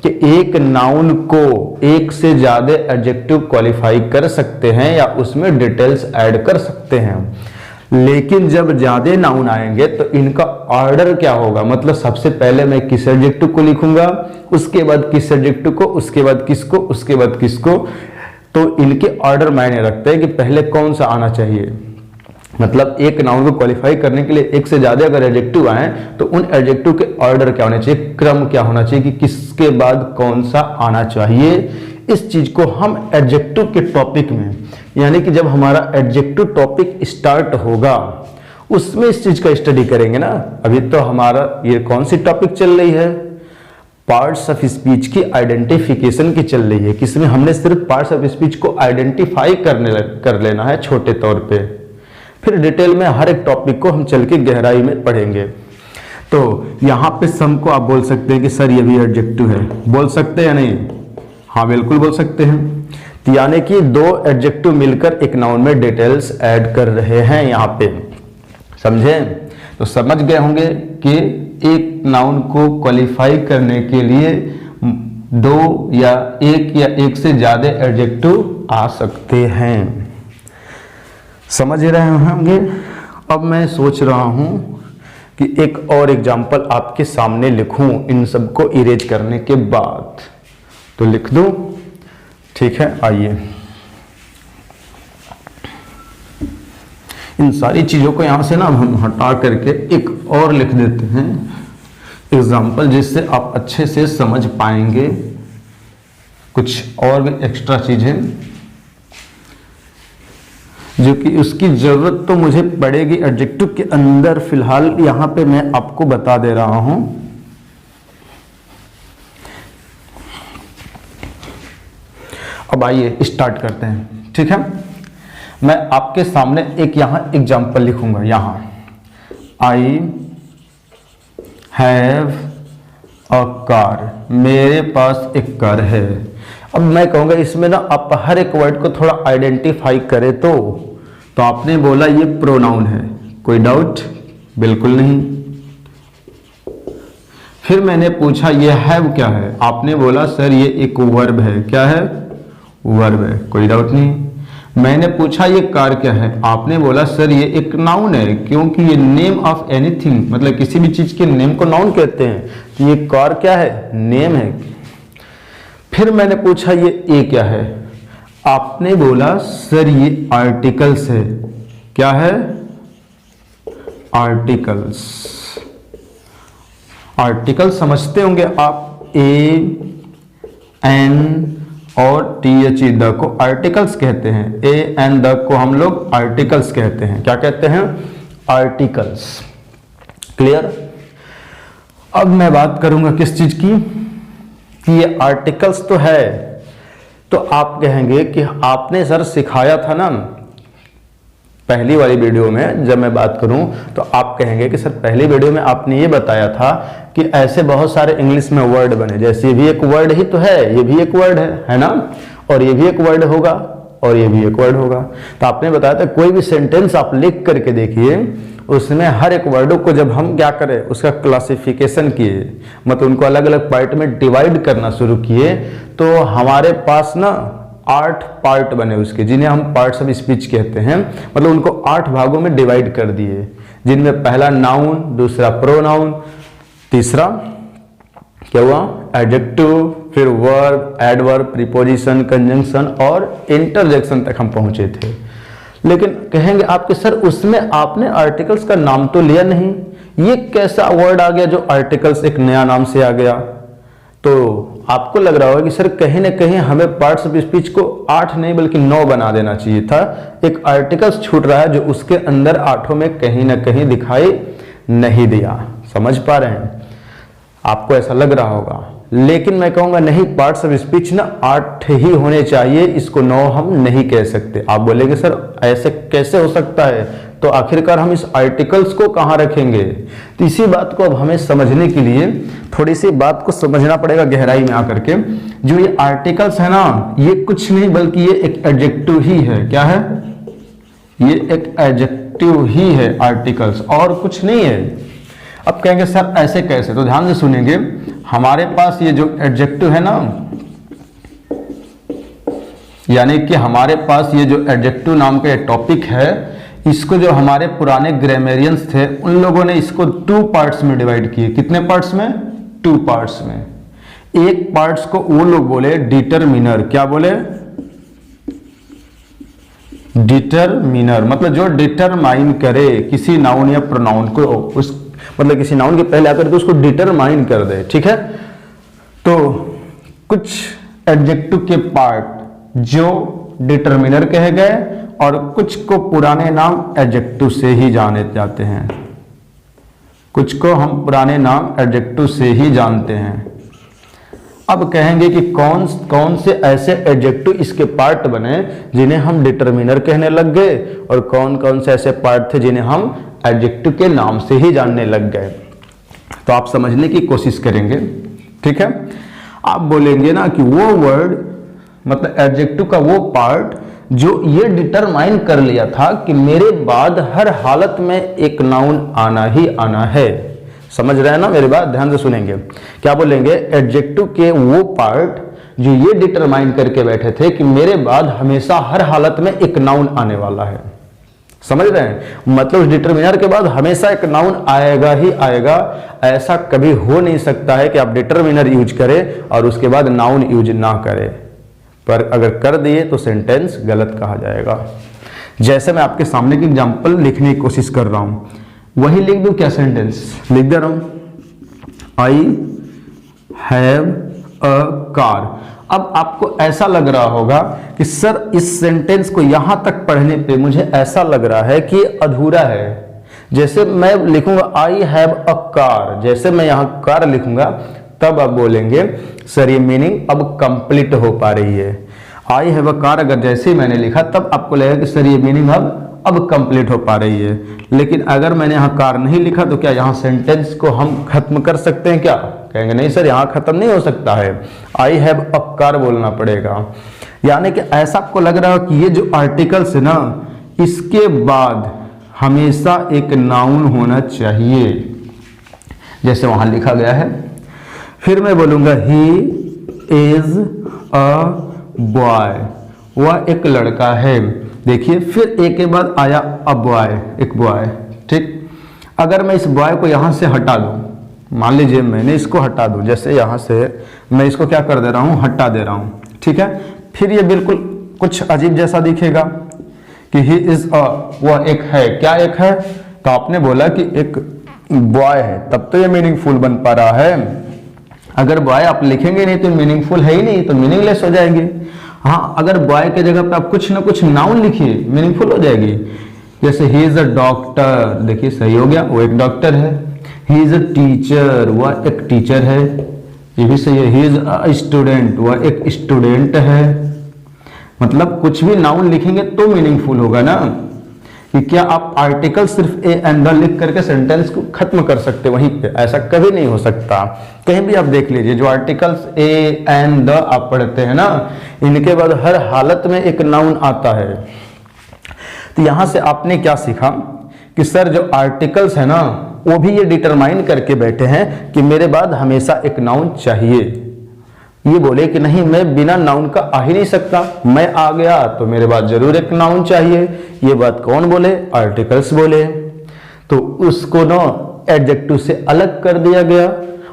कि एक नाउन को एक से ज्यादा एडजेक्टिव क्वालिफाई कर सकते हैं या उसमें डिटेल्स ऐड कर सकते हैं, लेकिन जब ज्यादा नाउन आएंगे तो इनका ऑर्डर क्या होगा, मतलब सबसे पहले मैं किस एडजेक्टिव को लिखूंगा, उसके बाद किस एडजेक्टिव को, उसके बाद किसको, उसके बाद किसको। तो इनके ऑर्डर मायने रखते हैं कि पहले कौन सा आना चाहिए। मतलब एक नाउन को क्वालिफाई करने के लिए एक से ज्यादा अगर एडजेक्टिव आए तो उन एडजेक्टिव के ऑर्डर क्या होने चाहिए, क्रम क्या होना चाहिए कि किसके बाद कौन सा आना चाहिए। इस चीज को हम एडजेक्टिव के टॉपिक में, यानी कि जब हमारा एडजेक्टिव टॉपिक स्टार्ट होगा उसमें इस चीज का स्टडी करेंगे ना। अभी तो हमारा ये कौन सी टॉपिक चल रही है, पार्ट्स ऑफ स्पीच की आइडेंटिफिकेशन की चल रही है, किसमें हमने सिर्फ पार्ट्स ऑफ स्पीच को आइडेंटिफाई कर लेना है छोटे तौर पे, फिर डिटेल में हर एक टॉपिक को हम चल के गहराई में पढ़ेंगे। तो यहाँ पे सम को आप बोल सकते हैं कि सर ये भी एडजेक्टिव है, बोल सकते हैं या नहीं? हाँ बिल्कुल बोल सकते हैं। तो यानी कि दो एडजेक्टिव मिलकर एक नाउन में डिटेल्स ऐड कर रहे हैं यहाँ पे, समझे? तो समझ गए होंगे कि एक नाउन को क्वालिफाई करने के लिए दो या एक से ज्यादा एडजेक्टिव आ सकते हैं, समझ रहे होंगे। अब मैं सोच रहा हूं कि एक और एग्जाम्पल आपके सामने लिखूं इन सबको इरेज करने के बाद, तो लिख दूं, ठीक है? आइए इन सारी चीजों को यहां से ना हम हटा करके एक और लिख देते हैं एग्जाम्पल, जिससे आप अच्छे से समझ पाएंगे कुछ और भी एक्स्ट्रा चीजें जो कि उसकी जरूरत तो मुझे पड़ेगी एडजेक्टिव के अंदर। फिलहाल यहां पे मैं आपको बता दे रहा हूं। अब आइए स्टार्ट करते हैं, ठीक है? मैं आपके सामने एक यहां एग्जाम्पल लिखूंगा। यहां आई हैव अ कार, मेरे पास एक कार है। अब मैं कहूंगा इसमें ना आप हर एक वर्ड को थोड़ा आइडेंटिफाई करें। तो आपने बोला ये प्रोनाउन है, कोई डाउट? बिल्कुल नहीं। फिर मैंने पूछा ये हैव क्या है, आपने बोला सर ये एक वर्ब है। क्या है? वर्ब है, कोई डाउट नहीं। मैंने पूछा ये कार क्या है, आपने बोला सर ये एक नाउन है, क्योंकि ये नेम ऑफ एनीथिंग, मतलब किसी भी चीज के नेम को नाउन कहते हैं। तो ये कार क्या है? नेम है। फिर मैंने पूछा ये ए क्या है, आपने बोला सर ये आर्टिकल्स है। क्या है? आर्टिकल्स। आर्टिकल्स समझते होंगे आप, ए एन और TH द को आर्टिकल्स कहते हैं। ए एन द को हम लोग आर्टिकल्स कहते हैं। क्या कहते हैं? आर्टिकल्स। क्लियर? अब मैं बात करूंगा किस चीज की, कि ये आर्टिकल्स तो है। तो आप कहेंगे कि आपने सर सिखाया था ना पहली वाली वीडियो में, जब मैं बात करूं तो आप कहेंगे कि सर पहली वीडियो में आपने ये बताया था कि ऐसे बहुत सारे इंग्लिश में वर्ड बने, जैसे ये भी एक वर्ड ही तो है, ये भी एक वर्ड है ना, और ये भी एक वर्ड होगा, और ये भी एक वर्ड होगा। तो आपने बताया था कोई भी सेंटेंस आप लिख करके देखिए, उसमें हर एक वर्डों को जब हम क्या करें, उसका क्लासिफिकेशन किए, मतलब उनको अलग अलग पार्ट में डिवाइड करना शुरू किए, तो हमारे पास ना 8 पार्ट बने उसके, जिन्हें हम पार्ट्स ऑफ स्पीच कहते हैं। मतलब उनको 8 भागों में डिवाइड कर दिए, जिनमें पहला नाउन, दूसरा प्रोनाउन, तीसरा क्या हुआ? एडजेक्टिव, फिर वर्ब, एडवर्ब, प्रीपोजिशन, कंजंक्शन और इंटरजेक्शन तक हम पहुंचे थे। लेकिन कहेंगे आपके सर उसमें आपने आर्टिकल्स का नाम तो लिया नहीं, ये कैसा वर्ड आ गया जो आर्टिकल्स एक नया नाम से आ गया? तो आपको लग रहा होगा कि सर कहीं ना कहीं हमें पार्ट्स ऑफ स्पीच को 8 नहीं बल्कि 9 बना देना चाहिए था। एक आर्टिकल्स छूट रहा है जो उसके अंदर 8 में कहीं ना कहीं दिखाई नहीं दिया। समझ पा रहे हैं? आपको ऐसा लग रहा होगा, लेकिन मैं कहूंगा नहीं, पार्ट्स ऑफ स्पीच ना 8 ही होने चाहिए, इसको 9 हम नहीं कह सकते। आप बोलेंगे सर ऐसे कैसे हो सकता है, तो आखिरकार हम इस आर्टिकल्स को कहां रखेंगे? तो इसी बात को अब हमें समझने के लिए थोड़ी सी बात को समझना पड़ेगा गहराई में आकर के। जो ये आर्टिकल्स है ना, ये कुछ नहीं बल्कि ये एक एडजेक्टिव ही है। क्या है? ये एक एडजेक्टिव ही है आर्टिकल्स, और कुछ नहीं है। अब कहेंगे सर ऐसे कैसे, तो ध्यान से सुनेंगे। हमारे पास ये जो एडजेक्टिव है ना, यानी कि हमारे पास ये जो एडजेक्टिव नाम का टॉपिक है, इसको जो हमारे पुराने ग्रामेरियंस थे उन लोगों ने इसको 2 पार्ट्स में डिवाइड किए। कितने पार्ट्स में? 2 पार्ट्स में। एक पार्ट्स को वो लोग बोले डिटरमिनर। क्या बोले? डिटरमिनर, मतलब जो डिटरमाइन करे किसी नाउन या प्रोनाउन को, उस मतलब किसी नाउन के पहले आकर के उसको डिटरमाइन कर दे। ठीक है, तो कुछ एडजेक्टिव के पार्ट जो डिटरमिनर कहे गए और कुछ को पुराने नाम एडजेक्टिव से ही जाने जाते हैं। कुछ को हम पुराने नाम एडजेक्टिव से ही जानते हैं। अब कहेंगे कि कौन कौन से ऐसे एडजेक्टिव इसके पार्ट बने जिन्हें हम डिटरमिनर कहने लग गए, और कौन कौन से ऐसे पार्ट थे जिन्हें हम एडजेक्टिव के नाम से ही जानने लग गए। तो आप समझने की कोशिश करेंगे। ठीक है, आप बोलेंगे ना कि वो वर्ड, मतलब एडजेक्टिव का वो पार्ट जो ये डिटरमाइन कर लिया था कि मेरे बाद हर हालत में एक नाउन आना ही आना है। समझ रहे हैं ना मेरी बात? ध्यान से सुनेंगे। क्या बोलेंगे? एडजेक्टिव के वो पार्ट जो ये डिटरमाइन करके बैठे थे कि मेरे बाद हमेशा हर हालत में एक नाउन आने वाला है। समझ रहे हैं? मतलब डिटरमिनर के बाद हमेशा एक नाउन आएगा ही आएगा। ऐसा कभी हो नहीं सकता है कि आप डिटरमिनर यूज करें और उसके बाद नाउन यूज ना करें, पर अगर कर दिए तो सेंटेंस गलत कहा जाएगा। जैसे मैं आपके सामने की एग्जांपल लिखने की कोशिश कर रहा हूं, वही लिख दूं क्या? सेंटेंस लिख दे रहा हूं, आई हैव अ कार। अब आपको ऐसा लग रहा होगा कि सर इस सेंटेंस को यहां तक पढ़ने पे मुझे ऐसा लग रहा है कि अधूरा है। जैसे मैं लिखूंगा आई हैव अ कार, जैसे मैं यहां कार लिखूंगा तब आप बोलेंगे सर ये मीनिंग अब कंप्लीट हो पा रही है। आई हैव अ कार अगर जैसे ही मैंने लिखा तब आपको लगेगा कि सर ये मीनिंग अब कंप्लीट हो पा रही है। लेकिन अगर मैंने यहाँ कार नहीं लिखा तो क्या यहाँ सेंटेंस को हम खत्म कर सकते हैं क्या? कहेंगे नहीं सर यहाँ खत्म नहीं हो सकता है, आई हैव अ कार बोलना पड़ेगा। यानी कि ऐसा आपको लग रहा है कि ये जो आर्टिकल्स है ना, इसके बाद हमेशा एक नाउन होना चाहिए, जैसे वहां लिखा गया है। फिर मैं बोलूंगा ही इज अ बॉय, वह एक लड़का है। देखिए फिर एक के बाद आया अ बॉय, एक बॉय। ठीक, अगर मैं इस बॉय को यहां से हटा दूं, मान लीजिए मैंने इसको हटा दूं, जैसे यहां से मैं इसको क्या कर दे रहा हूं, हटा दे रहा हूं। ठीक है, फिर ये बिल्कुल कुछ अजीब जैसा दिखेगा कि ही इज अ, वह एक है। क्या एक है? तो आपने बोला कि एक बॉय है, तब तो ये मीनिंगफुल बन पा रहा है। अगर बॉय आप लिखेंगे नहीं तो मीनिंगफुल है ही नहीं, तो मीनिंगलेस हो जाएगी। हाँ, अगर बॉय के जगह पे आप कुछ ना कुछ नाउन लिखिए, मीनिंगफुल हो जाएगी। जैसे ही इज अ डॉक्टर, देखिए सही हो गया, वो एक डॉक्टर है। ही इज अ टीचर, वह एक टीचर है, ये भी सही है। ही इज अ स्टूडेंट, वह एक स्टूडेंट है। मतलब कुछ भी नाउन लिखेंगे तो मीनिंगफुल होगा ना, कि क्या आप आर्टिकल सिर्फ ए एंड द लिख करके सेंटेंस को खत्म कर सकते वहीं पे? ऐसा कभी नहीं हो सकता। कहीं भी आप देख लीजिए, जो आर्टिकल्स ए एंड द आप पढ़ते हैं ना, इनके बाद हर हालत में एक नाउन आता है। तो यहां से आपने क्या सीखा कि सर जो आर्टिकल्स है ना, वो भी ये डिटरमाइन करके बैठे हैं कि मेरे बाद हमेशा एक नाउन चाहिए। ये बोले कि नहीं मैं बिना नाउन का आ ही नहीं सकता, मैं आ गया तो मेरे बाद जरूर एक नाउन चाहिए। ये बात कौन बोले? आर्टिकल्स बोले। तो उसको ना एडजेक्टिव से अलग कर दिया गया,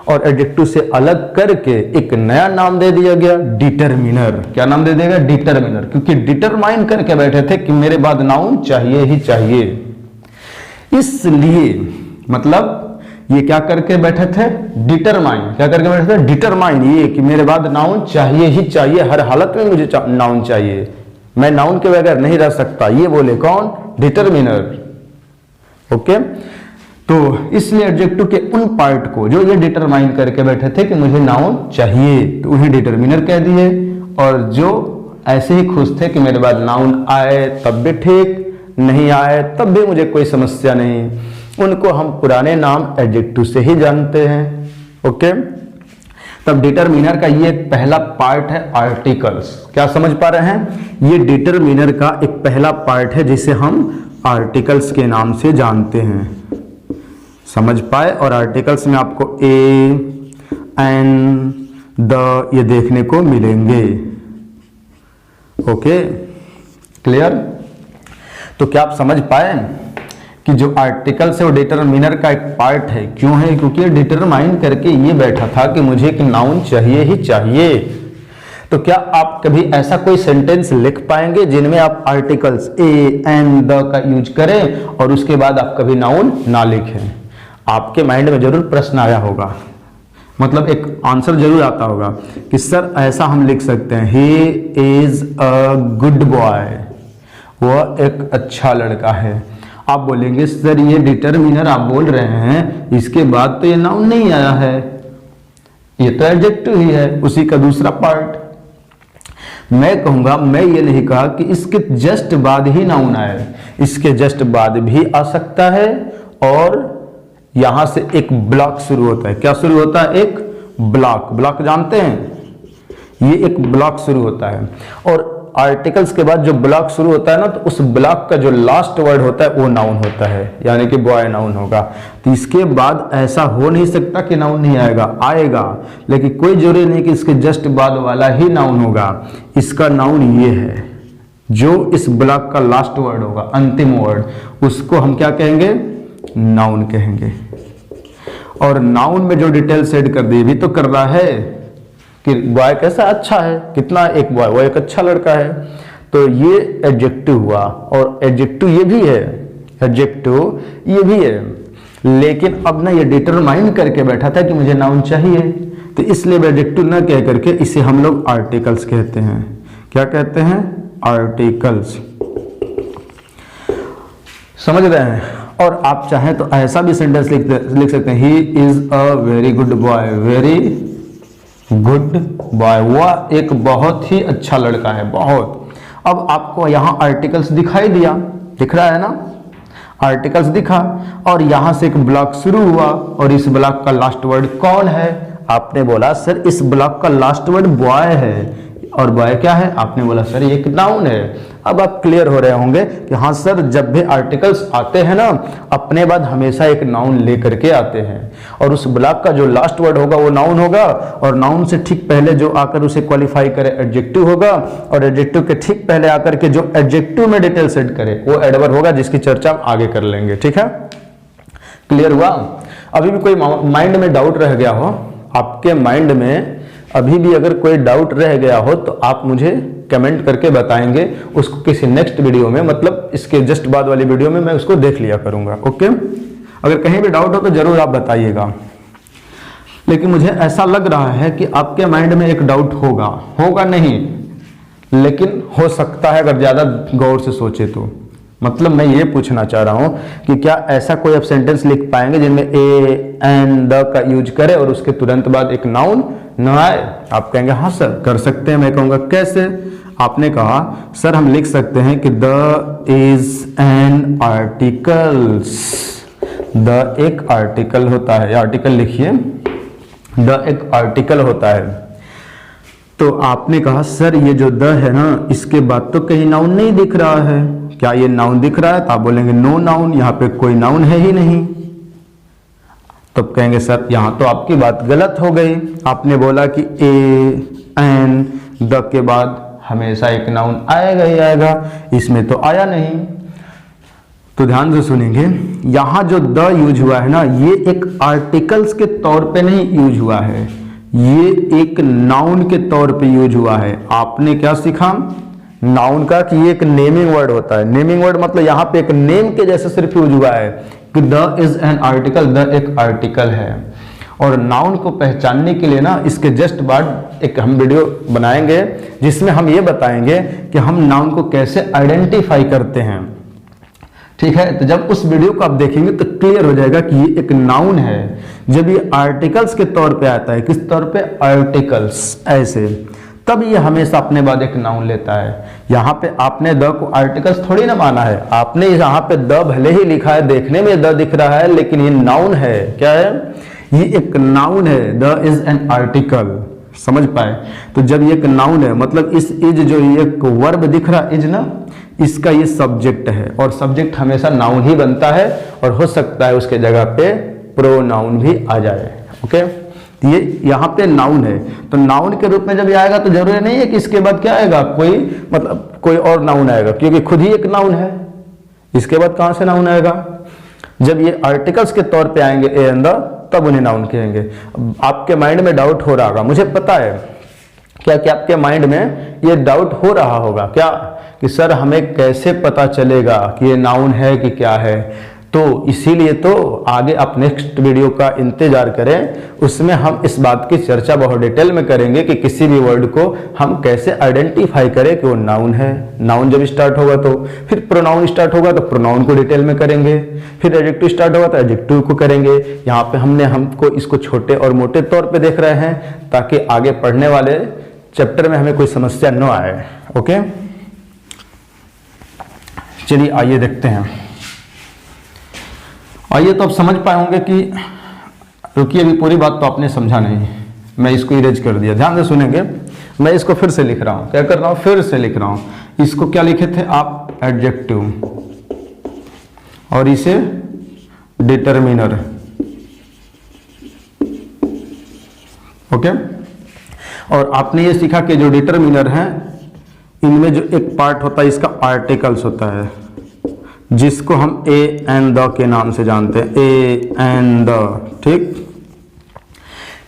और एडजेक्टिव से अलग करके एक नया नाम दे दिया गया, डिटरमिनर। क्या नाम दे दिया गया? डिटरमिनर, क्योंकि डिटरमाइन करके बैठे थे कि मेरे बाद नाउन चाहिए ही चाहिए। इसलिए मतलब ये क्या करके बैठे थे? डिटरमाइन। क्या करके बैठे थे? डिटरमाइन, ये कि मेरे बाद नाउन चाहिए ही चाहिए, हर हालत में मुझे नाउन चाहिए, मैं नाउन के बगैर नहीं रह सकता। ये बोले कौन? डिटरमिनर। ओके, तो इसलिए एडजेक्टिव के उन पार्ट को जो ये डिटरमाइन करके बैठे थे कि मुझे नाउन चाहिए, तो उन्हें डिटरमिनर कह दिए। और जो ऐसे ही खुश थे कि मेरे बाद नाउन आए तब भी ठीक, नहीं आए तब भी मुझे कोई समस्या नहीं, उनको हम पुराने नाम एडजेक्टिव से ही जानते हैं। ओके, तब डिटरमिनर का ये पहला पार्ट है आर्टिकल्स। क्या समझ पा रहे हैं? ये डिटरमिनर का एक पहला पार्ट है जिसे हम आर्टिकल्स के नाम से जानते हैं। समझ पाए। और आर्टिकल्स में आपको ए, एन, द ये देखने को मिलेंगे। Okay, clear? तो क्या आप समझ पाए कि जो आर्टिकल्स है वो डिटरमिनर का एक पार्ट है। क्यों है? क्योंकि ये डिटरमाइन करके ये बैठा था कि मुझे एक नाउन चाहिए ही चाहिए। तो क्या आप कभी ऐसा कोई सेंटेंस लिख पाएंगे जिनमें आप आर्टिकल्स ए, एन, द का यूज करें और उसके बाद आप कभी नाउन ना लिखें? आपके माइंड में जरूर प्रश्न आया होगा, मतलब एक आंसर जरूर आता होगा कि सर ऐसा हम लिख सकते हैं, he is a good boy, वह एक अच्छा लड़का है। आप बोलेंगे सर ये डिटरमिनर आप बोल रहे हैं, इसके बाद तो ये नाउन नहीं आया है, ये तो एडजेक्टिव ही है, उसी का दूसरा पार्ट। मैं कहूंगा, मैं ये नहीं कहा कि इसके जस्ट बाद ही नाउन आए, इसके जस्ट बाद भी आ सकता है। और यहां से एक ब्लॉक शुरू होता है। क्या शुरू होता है? एक ब्लॉक। ब्लॉक जानते हैं? ये एक ब्लॉक शुरू होता है। और आर्टिकल्स के बाद जो ब्लॉक शुरू होता है ना, तो उस ब्लॉक का जो लास्ट वर्ड होता है वो नाउन होता है, यानी कि बॉय नाउन होगा। तो इसके बाद ऐसा हो नहीं सकता कि नाउन नहीं आएगा, आएगा, लेकिन कोई जरूरी नहीं कि इसके जस्ट बाद वाला ही नाउन होगा। इसका नाउन ये है, जो इस ब्लॉक का लास्ट वर्ड होगा, अंतिम वर्ड, उसको हम क्या कहेंगे? नाउन कहेंगे। और नाउन में जो डिटेल्स ऐड कर दी, भी तो कर रहा है कि बॉय कैसा अच्छा है, कितना एक बॉय, वो एक अच्छा लड़का है। तो ये एडजेक्टिव हुआ, और एडजेक्टिव ये भी है, एडजेक्टिव ये भी है, लेकिन अब ना ये डिटरमाइन करके बैठा था कि मुझे नाउन चाहिए, तो इसलिए एडजेक्टिव ना कह करके इसे हम लोग आर्टिकल्स कहते हैं। क्या कहते हैं? आर्टिकल्स। समझ रहे हैं? और आप चाहें तो ऐसा भी सेंटेंस लिख सकते हैं, he is a very good boy, very good boy, वह एक बहुत ही अच्छा लड़का है, बहुत। अब आपको यहां आर्टिकल्स दिखाई दिया, दिख रहा है ना? आर्टिकल्स दिखा, और यहां से एक ब्लॉक शुरू हुआ, और इस ब्लॉक का लास्ट वर्ड कौन है? आपने बोला सर इस ब्लॉक का लास्ट वर्ड बॉय है, और बॉय क्या है? आपने बोला सर ये एक नाउन है। अब आप क्लियर हो रहे होंगे कि हाँ सर, जब भी आर्टिकल्स आते हैं ना, अपने बाद हमेशा एक नाउन लेकर के आते हैं, और उस ब्लॉक का जो लास्ट वर्ड होगा वो नाउन होगा, और नाउन से ठीक पहले जो आकर उसे क्वालिफाई करे एडजेक्टिव होगा, और एडजेक्टिव के ठीक पहले आकर के जो एडजेक्टिव में डिटेल सेट करे वो एडवर्ब होगा, जिसकी चर्चा हम आगे कर लेंगे। ठीक है, क्लियर हुआ? अभी भी कोई माइंड में डाउट रह गया हो, आपके माइंड में अभी भी अगर कोई डाउट रह गया हो तो आप मुझे कमेंट करके बताएंगे, उसको किसी नेक्स्ट वीडियो में, मतलब इसके जस्ट बाद वाली वीडियो में मैं उसको देख लिया करूंगा। ओके, अगर कहीं भी डाउट हो तो जरूर आप बताइएगा। लेकिन मुझे ऐसा लग रहा है कि आपके माइंड में एक डाउट होगा, होगा नहीं, लेकिन हो सकता है अगर ज्यादा गौर से सोचे तो। मतलब मैं ये पूछना चाह रहा हूं कि क्या ऐसा कोई आप सेंटेंस लिख पाएंगे जिनमें ए, एन, द का यूज करे और उसके तुरंत बाद एक नाउन न आए? आप कहेंगे हाँ सर कर सकते हैं। मैं कहूंगा कैसे? आपने कहा सर हम लिख सकते हैं कि the is an articles, the एक आर्टिकल होता है, आर्टिकल लिखिए, द एक आर्टिकल होता है। तो आपने कहा सर ये जो द है ना, इसके बाद तो कहीं नाउन नहीं दिख रहा है, क्या ये नाउन दिख रहा है? तो आप बोलेंगे नो नाउन, यहाँ पे कोई नाउन है ही नहीं। तब कहेंगे सर यहां तो आपकी बात गलत हो गई, आपने बोला कि ए, एन, द के बाद हमेशा एक नाउन आएगा ही आएगा, इसमें तो आया नहीं। तो ध्यान से सुनेंगे, यहां जो द यूज हुआ है ना, ये एक आर्टिकल्स के तौर पे नहीं यूज हुआ है, ये एक नाउन के तौर पे यूज हुआ है। आपने क्या सीखा नाउन का? कि ये एक नेमिंग वर्ड होता है। नेमिंग वर्ड मतलब यहाँ पे एक नेम के जैसे सिर्फ यूज हुआ है कि the is an article, the एक आर्टिकल है। और नाउन को पहचानने के लिए ना, इसके जस्ट बाद एक हम वीडियो बनाएंगे जिसमें हम ये बताएंगे कि हम नाउन को कैसे आइडेंटिफाई करते हैं। ठीक है, तो जब उस वीडियो को आप देखेंगे तो क्लियर हो जाएगा कि ये एक नाउन है। जब ये आर्टिकल्स के तौर पे आता है, किस तौर पे? आर्टिकल्स, ऐसे, तब ये हमेशा अपने बाद एक नाउन लेता है। यहाँ पे आपने द को आर्टिकल्स थोड़ी ना माना है, आपने यहाँ पे द भले ही लिखा है, देखने में द दिख रहा है, लेकिन ये नाउन है। क्या है? ये एक नाउन है, द इज एन आर्टिकल। समझ पाए? तो जब ये एक नाउन है, मतलब इस इज जो एक वर्ब दिख रहा इज ना, इसका ये सब्जेक्ट है, और सब्जेक्ट हमेशा नाउन ही बनता है, और हो सकता है उसके जगह पे प्रोनाउन भी आ जाए। ओके, तो ये यहाँ पे नाउन है, तो नाउन के रूप में जब ये आएगा तो जरूरी नहीं है कि इसके बाद क्या आएगा, कोई मतलब कोई और नाउन आएगा, क्योंकि खुद ही एक नाउन है। इसके बाद कहाँ से नाउन आएगा? जब ये आर्टिकल्स के तौर पे आएंगे ए एंड द, तब उन्हें नाउन कहेंगे। आपके माइंड में डाउट हो रहा होगा, मुझे पता है क्या कि आपके माइंड में ये डाउट हो रहा होगा क्या कि सर हमें कैसे पता चलेगा कि ये नाउन है कि क्या है। तो इसीलिए तो आगे आप नेक्स्ट वीडियो का इंतजार करें, उसमें हम इस बात की चर्चा बहुत डिटेल में करेंगे कि किसी भी वर्ड को हम कैसे आइडेंटिफाई करें कि वो नाउन है। नाउन जब स्टार्ट होगा तो फिर प्रोनाउन स्टार्ट होगा तो प्रोनाउन को डिटेल में करेंगे, फिर एडजेक्टिव स्टार्ट होगा तो एडजेक्टिव को करेंगे। यहाँ पे हमको इसको छोटे और मोटे तौर पे देख रहे हैं ताकि आगे पढ़ने वाले चैप्टर में हमें कोई समस्या न आए। ओके, चलिए आइए देखते हैं। आइए तो आप समझ पाए होंगे कि, रुकिए अभी पूरी बात तो आपने समझा नहीं, मैं इसको इरेज कर दिया, ध्यान से सुनेंगे। मैं इसको फिर से लिख रहा हूं, क्या कर रहा हूं, फिर से लिख रहा हूं। इसको क्या लिखे थे आप, एडजेक्टिव, और इसे डिटरमिनर। ओके, और आपने ये सीखा कि जो डिटरमिनर है इनमें जो एक पार्ट होता है इसका आर्टिकल्स होता है, जिसको हम ए एंड द के नाम से जानते हैं, ए एंड द। ठीक,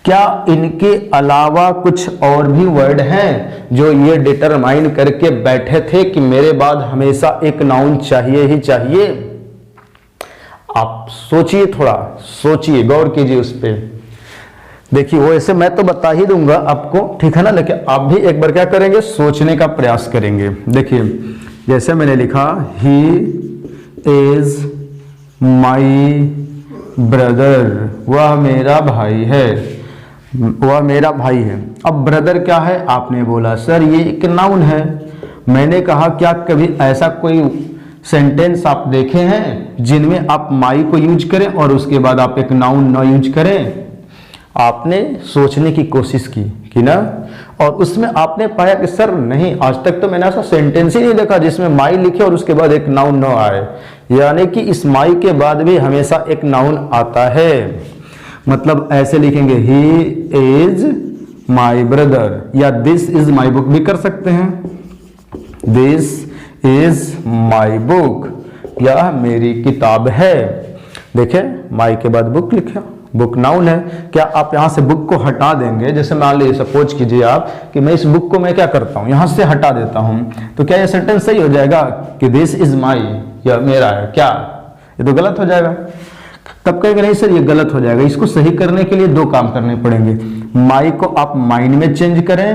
क्या इनके अलावा कुछ और भी वर्ड हैं जो ये डिटरमाइन करके बैठे थे कि मेरे बाद हमेशा एक नाउन चाहिए ही चाहिए? आप सोचिए, थोड़ा सोचिए, गौर कीजिए उस पर। देखिए वो ऐसे मैं तो बता ही दूंगा आपको, ठीक है ना, लेकिन आप भी एक बार क्या करेंगे, सोचने का प्रयास करेंगे। देखिए जैसे मैंने लिखा, ही इज माई ब्रदर, वह मेरा भाई है, वह मेरा भाई है। अब ब्रदर क्या है, आपने बोला सर ये एक नाउन है। मैंने कहा क्या कभी ऐसा कोई सेंटेंस आप देखे हैं जिनमें आप माई को यूज करें और उसके बाद आप एक नाउन न यूज करें? आपने सोचने की कोशिश की ना, और उसमें आपने पाया कि सर नहीं, आज तक तो मैंने ऐसा सेंटेंस ही नहीं देखा जिसमें माई लिखे और उसके बाद एक नाउन न आए। यानी कि इस माई के बाद भी हमेशा एक नाउन आता है। मतलब ऐसे लिखेंगे, ही इज माई ब्रदर, या दिस इज माई बुक भी कर सकते हैं, दिस इज माई बुक, या मेरी किताब है। देखे माई के बाद बुक लिखा, बुक नाउन है। क्या आप यहां से बुक को हटा देंगे? जैसे मान लीजिए सपोज कीजिए आप कि मैं इस बुक को मैं क्या करता हूं, यहां से हटा देता हूं, तो क्या ये सेंटेंस सही हो जाएगा कि दिस इज माई, या मेरा है? क्या ये तो गलत हो जाएगा। तब कहेंगे नहीं सर ये गलत हो जाएगा। इसको सही करने के लिए दो काम करने पड़ेंगे, माई को आप माइन में चेंज करें,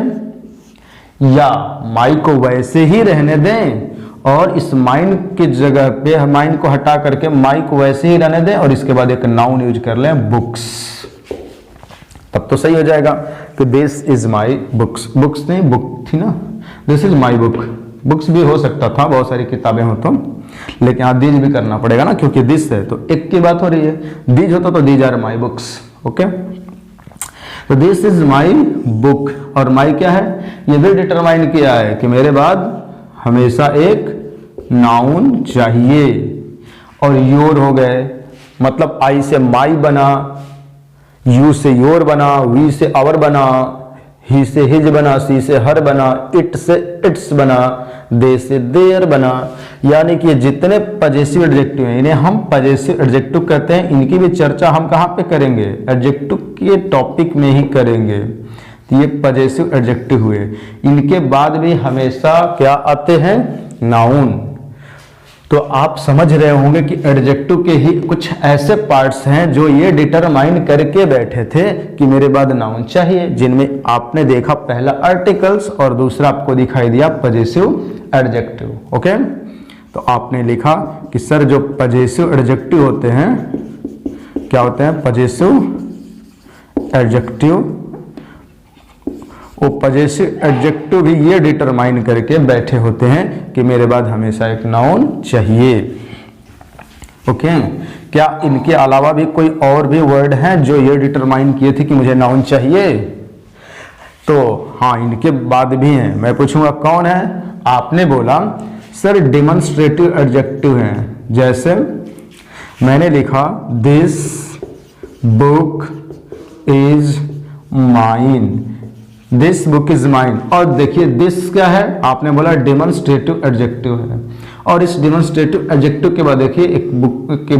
या माई को वैसे ही रहने दें और इस माइन की जगह पे माइन को हटा करके माई को वैसे ही रहने दें और इसके बाद एक नाउन यूज कर लें, बुक्स। तब तो सही हो जाएगा कि this is my books, books नहीं बुक थी ना, this is my book. Books भी हो सकता था, बहुत सारी किताबें हो तो, लेकिन यहाँ दीज भी करना पड़ेगा ना, क्योंकि दिस है तो एक की बात हो रही है। दीज होता तो these are my books. Okay, तो दिस इज माई बुक, और माई क्या है, ये भी डिटरमाइन किया है कि मेरे बाद हमेशा एक नाउन चाहिए। और योर हो गए, मतलब आई से माई बना, यू से योर बना, वी से आवर बना, ही से हिज बना, सी से हर बना, इट से इट्स बना, दे से देयर बना। यानी कि जितने पजेसिव एडजेक्टिव हैं इन्हें हम पजेसिव एडजेक्टिव कहते हैं। इनकी भी चर्चा हम कहाँ पे करेंगे, एडजेक्टिव के टॉपिक में ही करेंगे। तो ये पजेसिव एडजेक्टिव हुए, इनके बाद भी हमेशा क्या आते हैं, नाउन। तो आप समझ रहे होंगे कि एडजेक्टिव के ही कुछ ऐसे पार्ट्स हैं जो ये डिटरमाइन करके बैठे थे कि मेरे बाद नाउन चाहिए, जिनमें आपने देखा पहला आर्टिकल्स और दूसरा आपको दिखाई दिया पजेसिव एडजेक्टिव। ओके, तो आपने लिखा कि सर जो पजेसिव एडजेक्टिव होते हैं क्या होते हैं, पजेसिव एडजेक्टिव, वो पजेसिव एडजेक्टिव भी ये डिटरमाइन करके बैठे होते हैं कि मेरे बाद हमेशा एक नाउन चाहिए। ओके, क्या इनके अलावा भी कोई और भी वर्ड हैं जो ये डिटरमाइन किए थे कि मुझे नाउन चाहिए? तो हाँ, इनके बाद भी हैं। मैं पूछूंगा कौन है, आपने बोला सर डेमोन्स्ट्रेटिव एडजेक्टिव हैं। जैसे मैंने लिखा this book is mine, this book is mine. और देखिए दिस क्या है, आपने बोला डेमोन्स्ट्रेटिव एडजेक्टिव है, और इस डेमोन्स्ट्रेटिव एडजेक्टिव के बाद देखिए एक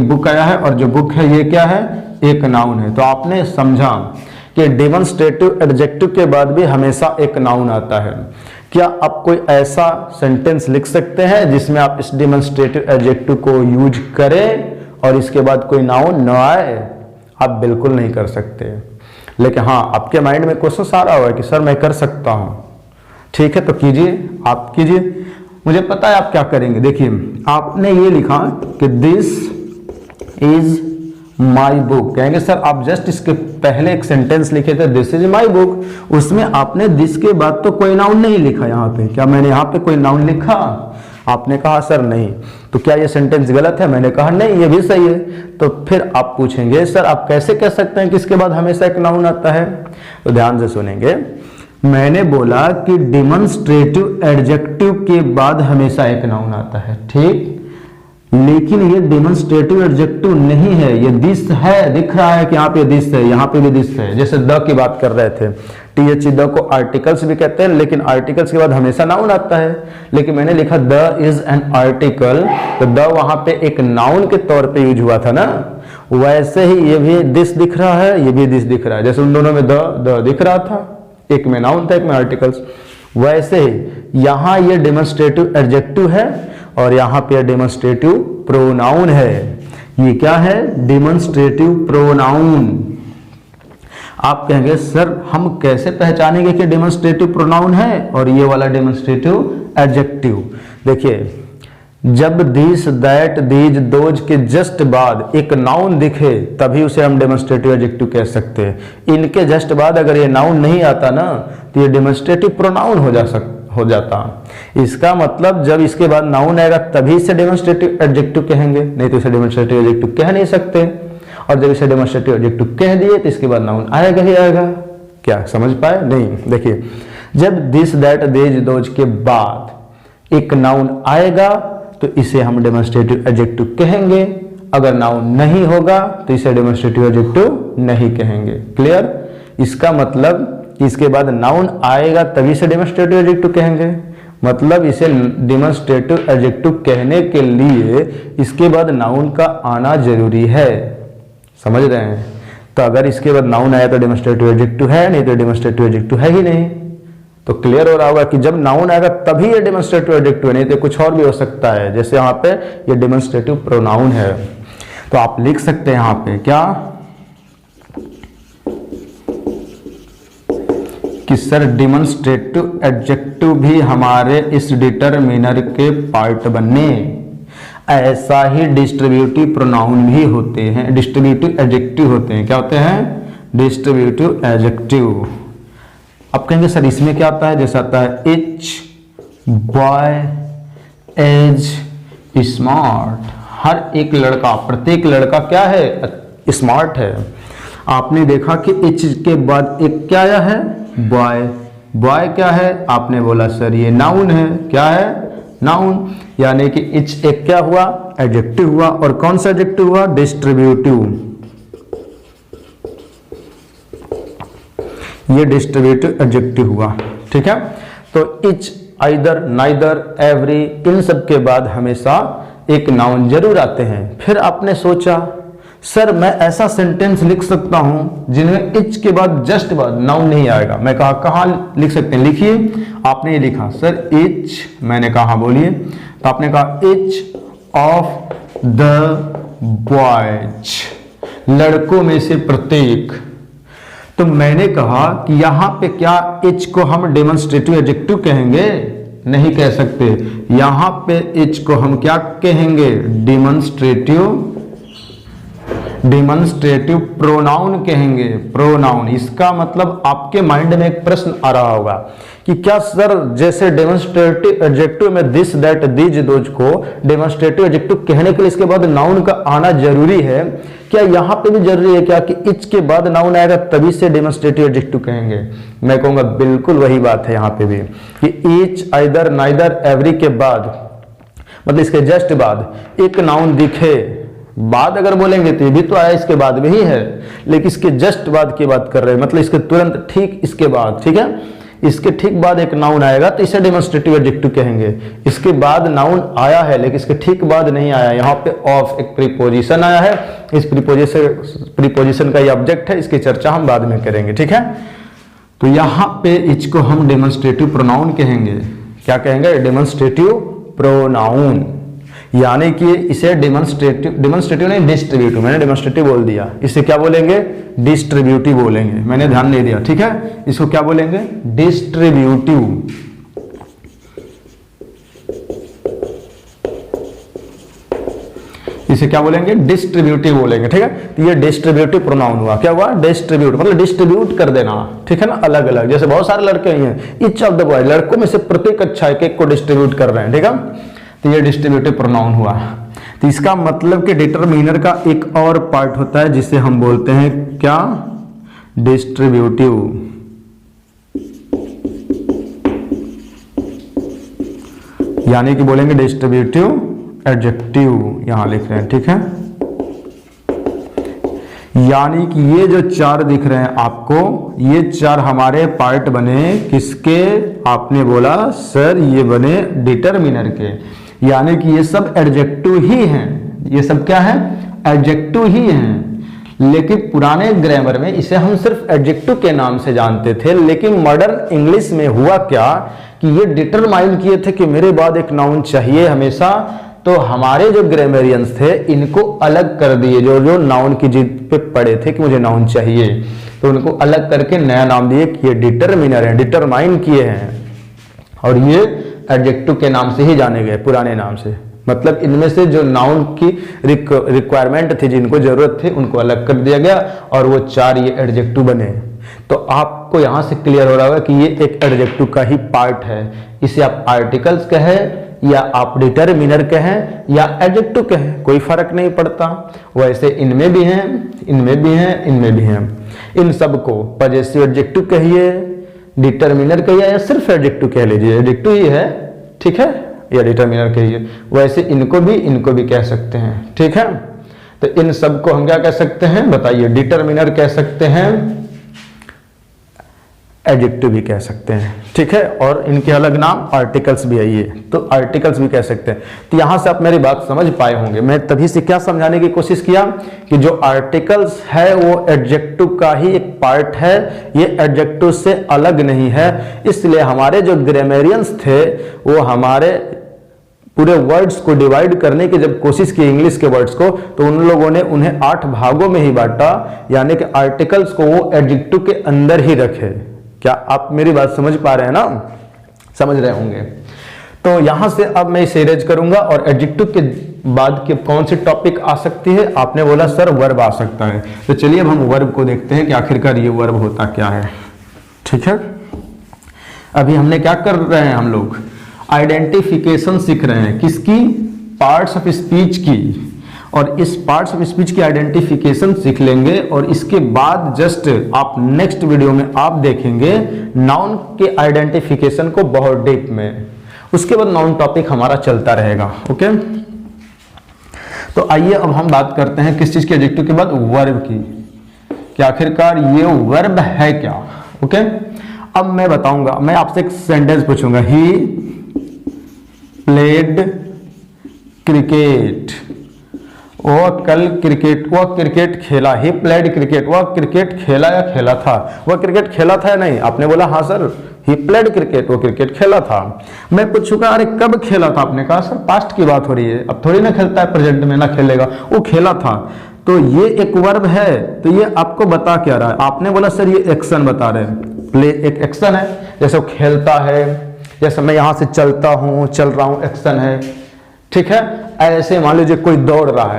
बुक आया है, और जो बुक है ये क्या है, एक नाउन है। तो आपने समझा कि डेमोन्स्ट्रेटिव एडजेक्टिव के बाद भी हमेशा एक नाउन आता है। क्या आप कोई ऐसा सेंटेंस लिख सकते हैं जिसमें आप इस डेमोन्स्ट्रेटिव एडजेक्टिव को यूज करें और इसके बाद कोई नाउन न आए? आप बिल्कुल नहीं कर सकते। लेकिन हाँ, आपके माइंड में क्वेश्चन आ रहा होगा कि सर मैं कर सकता हूं। ठीक है, तो कीजिए, आप कीजिए, मुझे पता है आप क्या करेंगे। देखिए आपने ये लिखा कि दिस इज माई बुक, कहेंगे सर आप जस्ट इसके पहले एक सेंटेंस लिखे थे दिस इज माई बुक, उसमें आपने दिस के बाद तो कोई नाउन नहीं लिखा यहाँ पे। क्या मैंने यहाँ पे कोई नाउन लिखा? आपने कहा सर नहीं। तो क्या ये सेंटेंस गलत है? मैंने कहा नहीं, ये भी सही है। तो फिर आप पूछेंगे सर आप कैसे कह सकते हैं कि इसके बाद हमेशा एक नाउन आता है? तो ध्यान से सुनेंगे, मैंने बोला कि डेमोन्स्ट्रेटिव एडजेक्टिव के बाद हमेशा एक नाउन आता है, ठीक, लेकिन ये डेमोन्स्ट्रेटिव एडजेक्टिव नहीं है, ये दिस है, दिख रहा है कि यहाँ पे दिस है, यहाँ पे भी दिस है। जैसे द की बात कर रहे थे, टीएच द को आर्टिकल्स भी कहते हैं, लेकिन आर्टिकल्स के बाद हमेशा नाउन आता है। लेकिन मैंने लिखा द इज एन आर्टिकल, तो द वहां पे एक नाउन के तौर पे यूज हुआ था ना। वैसे ही ये भी दिस दिख रहा है, ये भी दिस दिख रहा है। जैसे उन दोनों में द दिख रहा था, एक में नाउन था, एक में आर्टिकल्स। वैसे ही यहाँ ये डेमोन्स्ट्रेटिव एडजेक्टिव है और यहाँ पे डेमोन्स्ट्रेटिव प्रोनाउन है। ये क्या है? Demonstrative pronoun. आप कहेंगे सर हम कैसे पहचानेंगे कि डेमोन्स्ट्रेटिव प्रोनाउन है और ये वाला डेमोन्स्ट्रेटिव एडजेक्टिव? देखिए जब दिस दैट दीज दोज के जस्ट बाद एक नाउन दिखे तभी उसे हम डेमोन्स्ट्रेटिव एडजेक्टिव कह सकते हैं। इनके जस्ट बाद अगर ये नाउन नहीं आता ना तो ये डेमोन्स्ट्रेटिव प्रोनाउन हो जाता। इसका मतलब जब इसके बाद नाउन आएगा तभी इसे डेमोन्स्ट्रेटिव एडजेक्टिव कहेंगे, नहीं तो इसे डेमोन्स्ट्रेटिव एडजेक्टिव कह नहीं सकते। और जब इसे डेमोन्स्ट्रेटिव एडजेक्टिव कह दिए तो इसके बाद नाउन आएगा ही आएगा। क्या समझ पाए? नहीं। देखिए जब दिस दैट दीज दोज के बाद एक नाउन आएगा तो इसे हम डेमोन्स्ट्रेटिव एडजेक्टिव कहेंगे, अगर नाउन नहीं होगा तो इसे डेमोन्स्ट्रेटिव एडजेक्टिव नहीं कहेंगे। क्लियर? इसका मतलब कि इसके बाद नाउन आएगा तभी से डेमोन्स्ट्रेटिव एडजेक्टिव कहेंगे, मतलब इसे डेमोन्स्ट्रेटिव एडजेक्टिव कहने के लिए इसके बाद नाउन का आना जरूरी है। समझ रहे हैं? तो अगर इसके बाद नाउन आया तो डेमोन्स्ट्रेटिव एडजेक्टिव है, नहीं तो डेमोन्स्ट्रेटिव एडजेक्टिव है ही नहीं। तो क्लियर हो रहा होगा कि जब नाउन आएगा तभी ये डेमोन्स्ट्रेटिव एडजेक्टिव है, नहीं तो कुछ और भी हो सकता है। जैसे यहाँ पे ये डेमोन्स्ट्रेटिव प्रोनाउन है, तो आप लिख सकते हैं यहाँ पे क्या कि सर डेमोन्स्ट्रेटिव एडजेक्टिव भी हमारे इस डिटरमिनर के पार्ट बने। ऐसा ही डिस्ट्रीब्यूटिव प्रोनाउन भी होते हैं, डिस्ट्रीब्यूटिव एडजेक्टिव होते हैं। क्या होते हैं? Distributive adjective. अब कहेंगे सर इसमें क्या आता है? जैसे आता है इच बॉय एज स्मार्ट। हर एक लड़का, प्रत्येक लड़का क्या है? स्मार्ट है। आपने देखा कि इच के बाद एक क्या आया है? बॉय। बॉय क्या है? आपने बोला सर ये नाउन है। क्या है? नाउन। यानी कि इच एक क्या हुआ? एडजेक्टिव हुआ। और कौन सा एडजेक्टिव हुआ? डिस्ट्रीब्यूटिव। ये डिस्ट्रीब्यूटिव एडजेक्टिव हुआ। ठीक है, तो इच, आइदर, नाइदर, एवरी, इन सब के बाद हमेशा एक नाउन जरूर आते हैं। फिर आपने सोचा सर मैं ऐसा सेंटेंस लिख सकता हूं जिनमें इच के बाद जस्ट बाद नाउन नहीं आएगा। मैं कहा कहां लिख सकते हैं? लिखिए। आपने ये लिखा सर इच, मैंने कहा बोलिए, तो आपने कहा इच ऑफ द बॉयज, लड़कों में से प्रत्येक। तो मैंने कहा कि यहां पे क्या इच को हम डेमोन्स्ट्रेटिव एडजेक्टिव कहेंगे? नहीं कह सकते। यहां पे इच को हम क्या कहेंगे? डेमोन्स्ट्रेटिव प्रोनाउन कहेंगे। प्रोनाउन। इसका मतलब आपके माइंड में एक प्रश्न आ रहा होगा कि क्या सर जैसे डेमोन्स्ट्रेटिव एडजेक्टिव में दिस दैट दीज दोज को डेमोन्स्ट्रेटिव एडजेक्टिव कहने के लिए इसके बाद नाउन का आना जरूरी है, क्या यहाँ पे भी जरूरी है क्या कि इच के बाद नाउन आएगा तभी से डेमोन्स्ट्रेटिव एडजेक्टिव कहेंगे? मैं कहूंगा बिल्कुल वही बात है यहाँ पे भी कि इच, आइदर, नाइदर, एवरी के बाद, मतलब इसके जस्ट बाद एक नाउन दिखे बाद अगर बोलेंगे तो ये भी तो आया इसके बाद में ही है, लेकिन इसके जस्ट बाद की बात कर रहे हैं, मतलब इसके तुरंत ठीक इसके बाद, ठीक है, इसके ठीक बाद एक नाउन आएगा तो इसे डेमोन्स्ट्रेटिव एडजेक्टिव कहेंगे। इसके बाद नाउन आया है लेकिन इसके ठीक बाद नहीं आया, यहाँ पे ऑफ एक प्रीपोजिशन आया है, इस प्रीपोजिशन का ये ऑब्जेक्ट है, इसकी चर्चा हम बाद में करेंगे, ठीक है। तो यहाँ पे इसको हम डेमोन्स्ट्रेटिव प्रोनाउन कहेंगे। क्या कहेंगे? डेमोन्स्ट्रेटिव प्रोनाउन, यानी कि इसे डेमोन्स्ट्रेटिव नहीं डिस्ट्रीब्यूटिव, मैंने डेमोन्स्ट्रेटिव बोल दिया, इसे क्या बोलेंगे? डिस्ट्रीब्यूटिव बोलेंगे, मैंने ध्यान नहीं दिया, ठीक है। इसको क्या बोलेंगे? डिस्ट्रीब्यूटिव। इसे क्या बोलेंगे? डिस्ट्रीब्यूटिव बोलेंगे, ठीक है। तो ये डिस्ट्रीब्यूटिव प्रोनाउन हुआ। क्या हुआ? डिस्ट्रीब्यूट, मतलब डिस्ट्रीब्यूट कर देना, ठीक है ना, अलग अलग। जैसे बहुत सारे लड़के हैं, ईच ऑफ द बॉय, लड़कों में से प्रत्येक अच्छा एक को डिस्ट्रीब्यूट कर रहे हैं, ठीक है। तो ये डिस्ट्रीब्यूटिव प्रोनाउन हुआ। तो इसका मतलब कि डिटरमिनर का एक और पार्ट होता है जिसे हम बोलते हैं क्या? डिस्ट्रीब्यूटिव। यानी कि बोलेंगे डिस्ट्रीब्यूटिव एडजेक्टिव, यहां लिख रहे हैं, ठीक है। यानी कि ये जो चार दिख रहे हैं आपको, ये चार हमारे पार्ट बने किसके? आपने बोला सर ये बने डिटरमिनर के, यानी कि ये सब एडजेक्टिव ही हैं। ये सब क्या है? एडजेक्टिव ही हैं। लेकिन पुराने ग्रामर में इसे हम सिर्फ एडजेक्टिव के नाम से जानते थे, लेकिन मॉडर्न इंग्लिश में हुआ क्या कि ये डिटरमाइन किए थे कि मेरे बाद एक नाउन चाहिए हमेशा, तो हमारे जो ग्रामरियंस थे इनको अलग कर दिए, जो जो नाउन की जिद पे पड़े थे कि मुझे नाउन चाहिए, तो उनको अलग करके नया नाम दिए कि ये डिटरमिनर है, डिटरमाइन किए हैं, और ये एडजेक्टिव के नाम से ही जाने गए, पुराने नाम से। मतलब इनमें से जो नाउन की रिक्वायरमेंट थी, जिनको जरूरत थी, उनको अलग कर दिया गया और वो चार ये एडजेक्टिव बने। तो आपको यहां से क्लियर हो रहा होगा कि ये एक एडजेक्टिव का ही पार्ट है। इसे आप आर्टिकल्स कहें या आप डिटरमिनर कहें या एडजेक्टिव कहें, कोई फर्क नहीं पड़ता। वैसे इनमें भी हैं, इनमें भी हैं, इनमें भी हैं। इन सबको पजेसिव एडजेक्टिव कहिए, डिटरमिनर कहिए या सिर्फ एडजेक्टिव कह लीजिए, एडजेक्टिव ही है, ठीक है, या डिटरमिनर कहिए। वैसे इनको भी कह सकते हैं, ठीक है। तो इन सबको हम क्या कह सकते हैं बताइए? डिटरमिनर कह सकते हैं, एडजेक्टिव भी कह सकते हैं, ठीक है। और इनके अलग नाम आर्टिकल्स भी है, ये तो आर्टिकल्स भी कह सकते हैं। तो यहां से आप मेरी बात समझ पाए होंगे। मैं तभी से क्या समझाने की कोशिश किया कि जो आर्टिकल्स है वो एडजेक्टिव का ही एक पार्ट है, ये एडजेक्टिव से अलग नहीं है। इसलिए हमारे जो ग्रामरियंस थे वो हमारे पूरे वर्ड्स को डिवाइड करने की जब कोशिश की, इंग्लिश के वर्ड्स को, तो उन लोगों ने उन्हें 8 भागों में ही बांटा, यानी कि आर्टिकल्स को वो एडजेक्टिव के अंदर ही रखे। क्या आप मेरी बात समझ पा रहे हैं ना? समझ रहे होंगे। तो यहां से अब मैं इसे इरेज करूंगा और एडजेक्टिव के बाद के कौन सी टॉपिक आ सकती है? आपने बोला सर वर्ब आ सकता है, तो चलिए अब हम वर्ब को देखते हैं कि आखिरकार ये वर्ब होता क्या है, ठीक है। अभी हमने क्या कर रहे हैं? हम लोग आइडेंटिफिकेशन सीख रहे हैं, किसकी? पार्ट्स ऑफ स्पीच की। और इस पार्ट्स ऑफ स्पीच की आइडेंटिफिकेशन सीख लेंगे और इसके बाद जस्ट आप नेक्स्ट वीडियो में आप देखेंगे नाउन के आइडेंटिफिकेशन को बहुत डीप में। उसके बाद नाउन टॉपिक हमारा चलता रहेगा, ओके। तो आइए अब हम बात करते हैं किस चीज के? एडजेक्टिव के बाद वर्ब की, कि आखिरकार ये वर्ब है क्या, ओके। अब मैं बताऊंगा, मैं आपसे एक सेंटेंस पूछूंगा, ही प्लेड क्रिकेट, वो कल क्रिकेट, वह क्रिकेट खेला, ही प्लेड क्रिकेट, वह क्रिकेट खेला या खेला था? वह क्रिकेट खेला था या नहीं? आपने बोला हाँ सर, ही प्लेड क्रिकेट, वो क्रिकेट खेला था। मैं पूछूंगा अरे कब खेला था? आपने कहा सर पास्ट की बात हो रही है, अब थोड़ी ना खेलता है, प्रेजेंट में ना खेलेगा, वो खेला था। तो ये एक वर्ब है, तो ये आपको बता क्या रहा है? आपने बोला सर ये एक्शन बता रहे हैं, प्ले एक एक्शन है, जैसे वो खेलता है, जैसे मैं यहां से चलता हूं, चल रहा हूं, एक्शन है, ठीक है। ऐसे मान लीजिए कोई दौड़ रहा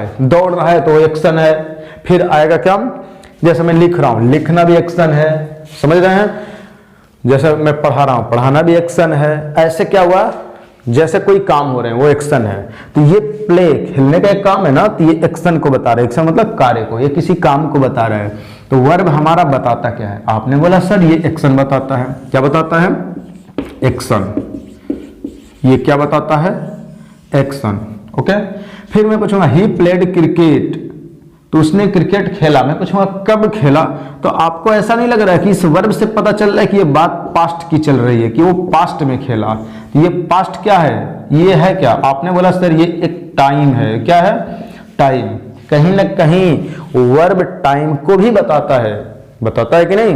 है तो एक्शन है। फिर आएगा क्या? जैसे मैं लिख रहा हूं, लिखना भी एक्शन है, समझ रहे हैं। जैसे मैं पढ़ा रहा हूं, पढ़ाना भी एक्शन है। ऐसे क्या हुआ? जैसे कोई काम हो रहे हैं वो एक्शन है। तो ये प्ले, खेलने का एक काम है ना, तो ये एक्शन को बता रहे हैं। एक्शन मतलब कार्य को, ये किसी काम को बता रहे हैं। तो वर्ब हमारा बताता क्या है? आपने बोला सर ये एक्शन बताता है। क्या बताता है? एक्शन। ये क्या बताता है? Action, okay. फिर मैं पूछूंगा ही प्लेड क्रिकेट, तो उसने क्रिकेट खेला। मैं पूछूंगा कब खेला, तो आपको ऐसा नहीं लग रहा है कि इस वर्ब से पता चल रहा है कि ये बात पास्ट की चल रही है, कि वो पास्ट में खेला। तो ये पास्ट क्या है, ये है क्या, आपने बोला सर ये एक टाइम है। क्या है, टाइम। कहीं ना कहीं वर्ब टाइम को भी बताता है कि नहीं,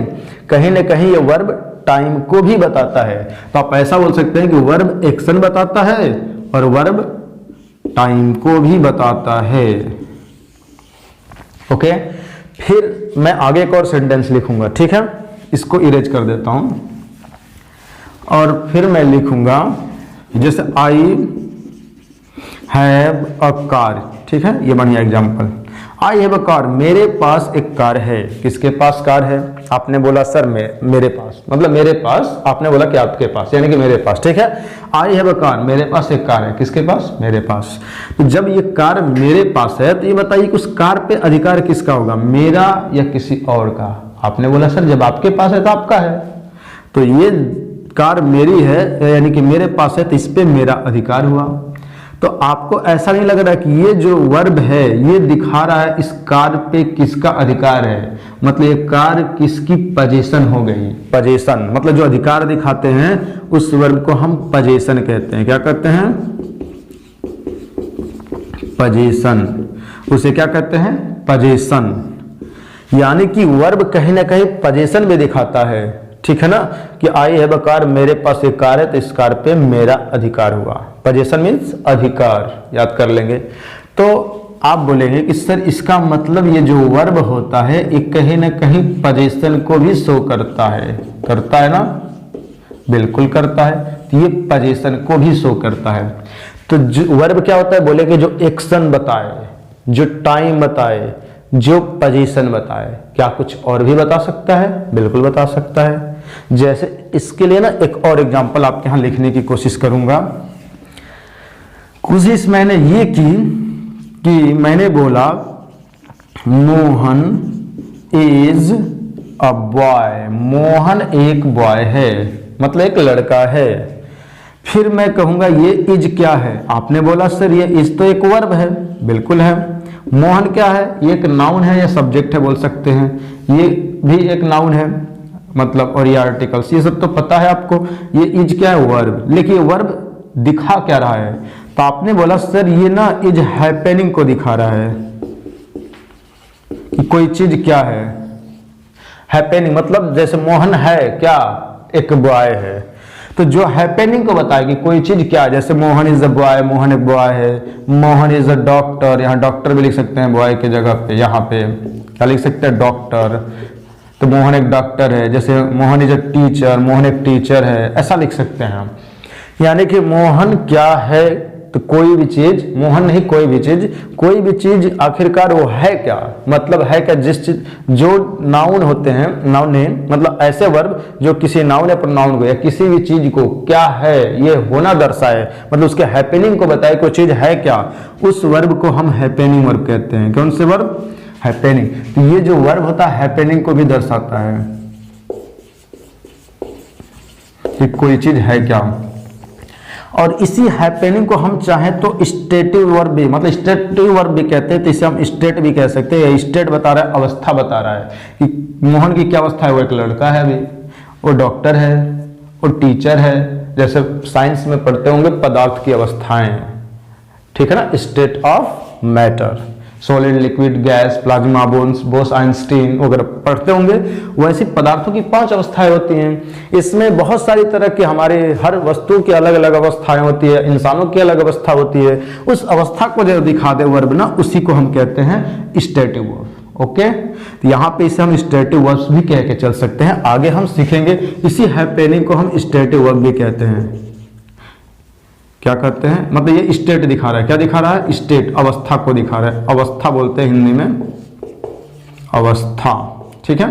कहीं ना कहीं ये वर्ब टाइम को भी बताता है। तो आप ऐसा बोल सकते हैं कि वर्ब एक्शन बताता है और वर्ब टाइम को भी बताता है। ओके। फिर मैं आगे एक और सेंटेंस लिखूंगा, ठीक है, इसको इरेज कर देता हूं और फिर मैं लिखूंगा जैसे आई हैव अ कार, ठीक है, ये बढ़िया example. I have a car, मेरे पास एक कार है। किसके पास कार है, आपने बोला सर मेरे पास, मतलब मेरे पास, आपने बोला कि आपके पास, यानी कि मेरे पास, ठीक है। आई हैव अ कार, मेरे पास एक कार है। किसके पास, मेरे पास। तो जब ये कार मेरे पास है तो ये बताइए कि उस कार पे अधिकार किसका होगा, मेरा या किसी और का। आपने बोला सर जब आपके पास है तो आपका है, तो ये कार मेरी है यानी कि मेरे पास है, तो इस पे मेरा अधिकार हुआ। तो आपको ऐसा नहीं लग रहा कि ये जो वर्ब है ये दिखा रहा है इस कार पे किसका अधिकार है, मतलब ये कार किसकी पोजीशन हो गई। पोजीशन मतलब जो अधिकार दिखाते हैं उस वर्ब को हम पोजीशन कहते हैं। क्या कहते हैं, पोजीशन। उसे क्या कहते हैं, पोजीशन। यानी कि वर्ब कहीं ना कहीं पोजीशन में दिखाता है, ठीक है ना, कि आई हैव अ कार, मेरे पास एक कार है तो इस कार पे मेरा अधिकार हुआ। पोजीशन मीन्स अधिकार, याद कर लेंगे। तो आप बोलेंगे कि सर इसका मतलब ये जो वर्ब होता है ये कहीं ना कहीं पोजीशन को भी शो करता है ना, बिल्कुल करता है। तो ये पोजीशन को भी शो करता है। तो जो वर्ब क्या होता है, बोलेंगे जो एक्शन बताए, जो टाइम बताए, जो पोजीशन बताए। क्या कुछ और भी बता सकता है, बिल्कुल बता सकता है। जैसे इसके लिए ना एक और एग्जांपल आपके यहां लिखने की कोशिश करूंगा। कोशिश मैंने ये की कि मैंने बोला Mohan is a boy, Mohan एक बॉय है, मतलब एक लड़का है। फिर मैं कहूंगा ये इज क्या है, आपने बोला सर ये इज तो एक वर्ब है, बिल्कुल है। मोहन क्या है, ये एक नाउन है या सब्जेक्ट है बोल सकते हैं, ये भी एक नाउन है, मतलब और ये आर्टिकल्स, ये सब तो पता है आपको। ये इज क्या है, वर्ब। लेकिन वर्ब दिखा क्या रहा है, तो आपने बोला सर ये ना इज हैपनिंग को दिखा रहा है कि कोई चीज क्या है, हैपनिंग मतलब जैसे मोहन है क्या, एक बॉय है, तो जो हैपनिंग को बताएगी कोई चीज क्या है, जैसे Mohan is a boy, Mohan एक बॉय है। मोहन इज अ डॉक्टर, यहाँ डॉक्टर भी लिख सकते हैं बॉय के जगह पे, यहाँ पे क्या लिख सकते हैं, डॉक्टर। तो मोहन एक डॉक्टर है, जैसे Mohan is a teacher, Mohan एक टीचर है, ऐसा लिख सकते हैं हम। यानी कि मोहन क्या है, तो कोई भी चीज, मोहन नहीं कोई भी चीज आखिरकार वो है क्या, मतलब है क्या, जिस चीज, जो नाउन होते हैं, नाउन नेम मतलब ऐसे वर्ब जो किसी नाउन या प्रोनाउन को या किसी भी चीज को क्या है ये होना दर्शाए, मतलब उसके हैपनिंग को बताए कोई चीज है क्या, उस वर्ब को हम हैपनिंग वर्ब कहते हैं। कौन से वर्ब, हैपनिंग। तो ये जो वर्ब होता है हैपनिंग को भी दर्शाता है कि कोई चीज है क्या। और इसी हैपनिंग को हम चाहें तो स्टेटिव वर्ब भी, मतलब स्टेटिव वर्ब भी कहते हैं, तो इसे हम स्टेट भी कह सकते हैं। स्टेट बता रहा है, अवस्था बता रहा है कि मोहन की क्या अवस्था है, वो एक लड़का है, अभी वो डॉक्टर है, वो टीचर है, जैसे साइंस में पढ़ते होंगे पदार्थ की अवस्थाएं, ठीक है ना, state of matter, solid, liquid, gas, plasma, Bose Einstein वगैरह पढ़ते होंगे। वैसी पदार्थों की 5 अवस्थाएं होती हैं। इसमें बहुत सारी तरह की हमारे हर वस्तु की अलग अलग अवस्थाएं होती है, इंसानों की अलग अवस्था होती है। उस अवस्था को जो दिखा दे वर्ब ना, उसी को हम कहते हैं स्टेटिव वर्ब। ओके, तो यहाँ पे इसे हम स्टेटिव वर्ब्स भी कह के चल सकते हैं। आगे हम सीखेंगे इसी हैपनिंग को हम स्टेटिव वर्ब भी कहते हैं। क्या कहते हैं, मतलब ये स्टेट दिखा रहा है, क्या दिखा रहा है, स्टेट, अवस्था को दिखा रहा है, अवस्था बोलते हैं हिंदी में, अवस्था, ठीक है।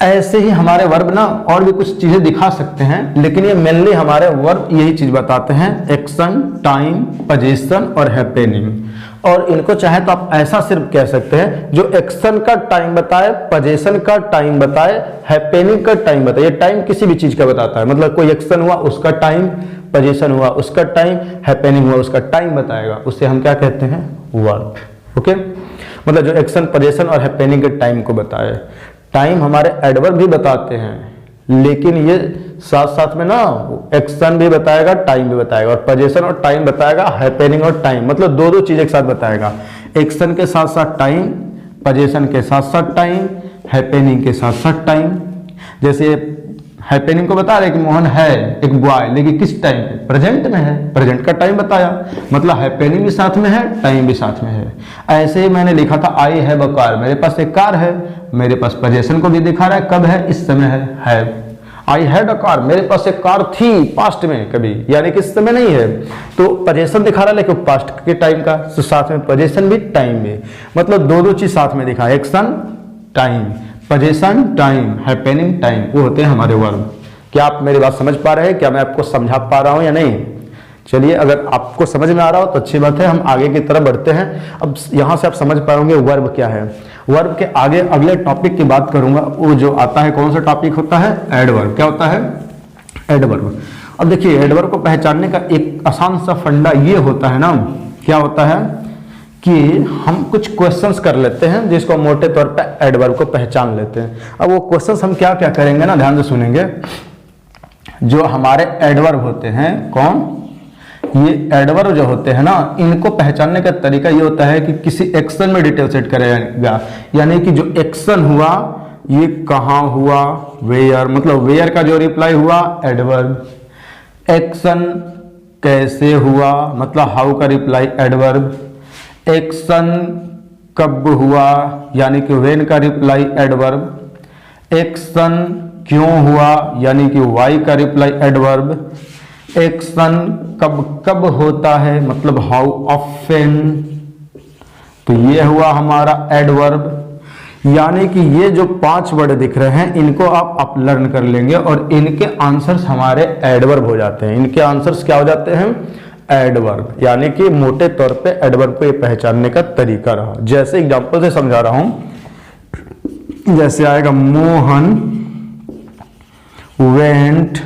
ऐसे ही हमारे वर्ब ना और भी कुछ चीजें दिखा सकते हैं, लेकिन ये मेनली हमारे वर्ब यही चीज बताते हैं, एक्शन, टाइम, पोजीशन और हैपनिंग। और इनको चाहे तो आप ऐसा सिर्फ कह सकते हैं जो एक्शन का टाइम बताए, पोजीशन का टाइम बताए, हैपनिंग का टाइम बताए। ये टाइम किसी भी चीज का बताता है, मतलब कोई एक्शन हुआ उसका टाइम, पोजीशन हुआ उसका टाइम, हैपनिंग हुआ उसका टाइम बताएगा, उसे हम क्या कहते हैं, वर्ब। ओके, मतलब जो एक्शन, पोजीशन और हैपनिंग के टाइम को बताए। टाइम हमारे एडवर्ब भी बताते हैं, लेकिन ये साथ साथ में ना एक्शन भी बताएगा, टाइम भी बताएगा, और पोजीशन और टाइम बताएगा, हैपनिंग और टाइम, मतलब दो दो चीज एक साथ बताएगा। एक्शन के साथ साथ टाइम, पोजीशन के साथ साथ टाइम, हैपनिंग के साथ साथ टाइम। जैसे हैपनिंग को बता रहे कि मोहन है एक बॉय, लेकिन किस टाइम पे, प्रेजेंट में है, प्रेजेंट का टाइम बताया, मतलब हैपनिंग भी साथ में है, टाइम भी साथ में है। ऐसे ही मैंने लिखा था आई हैव अ कार, मेरे पास एक कार है, मेरे पास पोजीशन को भी दिखा रहा है, कब है, इस समय है, have. I had a car, मेरे पास एक कार थी पास्ट में कभी, यानी कि इस समय नहीं है, तो पोजीशन दिखा रहा है लेकिन पास्ट के टाइम का, तो साथ में पोजीशन भी टाइम भी, मतलब दो दो चीज साथ में दिखा, action time, position time, happening time, वो होते हैं हमारे वर्ब। क्या आप मेरी बात समझ पा रहे हैं, क्या मैं आपको समझा पा रहा हूं या नहीं? चलिए, अगर आपको समझ में आ रहा हो तो अच्छी बात है, हम आगे की तरफ बढ़ते हैं। अब यहां से आप समझ पाओगे वर्ब क्या है। वर्ब के आगे अगले टॉपिक की बात करूंगा, वो जो आता है, कौन सा टॉपिक होता है, एडवर्ब। क्या होता है, एडवर्ब। अब देखिए, एडवर्ब को पहचानने का एक आसान सा फंडा ये होता है ना, क्या होता है कि हम कुछ क्वेश्चंस कर लेते हैं जिसको मोटे तौर पर एडवर्ब को पहचान लेते हैं। अब वो क्वेश्चंस हम क्या क्या करेंगे ना, ध्यान से सुनेंगे। जो हमारे एडवर्ब होते हैं, कौन, ये एडवर्ब जो होते हैं ना, इनको पहचानने का तरीका ये होता है कि किसी एक्शन में डिटेल सेट करेगा, यानी कि जो एक्शन हुआ ये कहाँ हुआ, वेयर, मतलब वेयर का जो रिप्लाई हुआ एडवर्ब। एक्शन कैसे हुआ, मतलब हाउ का रिप्लाई एडवर्ब। एक्शन कब हुआ, यानी कि व्हेन का रिप्लाई एडवर्ब। एक्शन क्यों हुआ, यानी कि वाई का रिप्लाई एडवर्ब। एक्शन कब कब होता है, मतलब हाउ ऑफन, तो ये हुआ हमारा एडवर्ब। यानी कि ये जो 5 वर्ड दिख रहे हैं इनको आप लर्न कर लेंगे और इनके आंसर्स हमारे एडवर्ब हो जाते हैं। इनके आंसर्स क्या हो जाते हैं, एडवर्ब। यानी कि मोटे तौर पे एडवर्ब को ये पहचानने का तरीका रहा। जैसे एग्जांपल से समझा रहा हूं, जैसे आएगा मोहन वेंट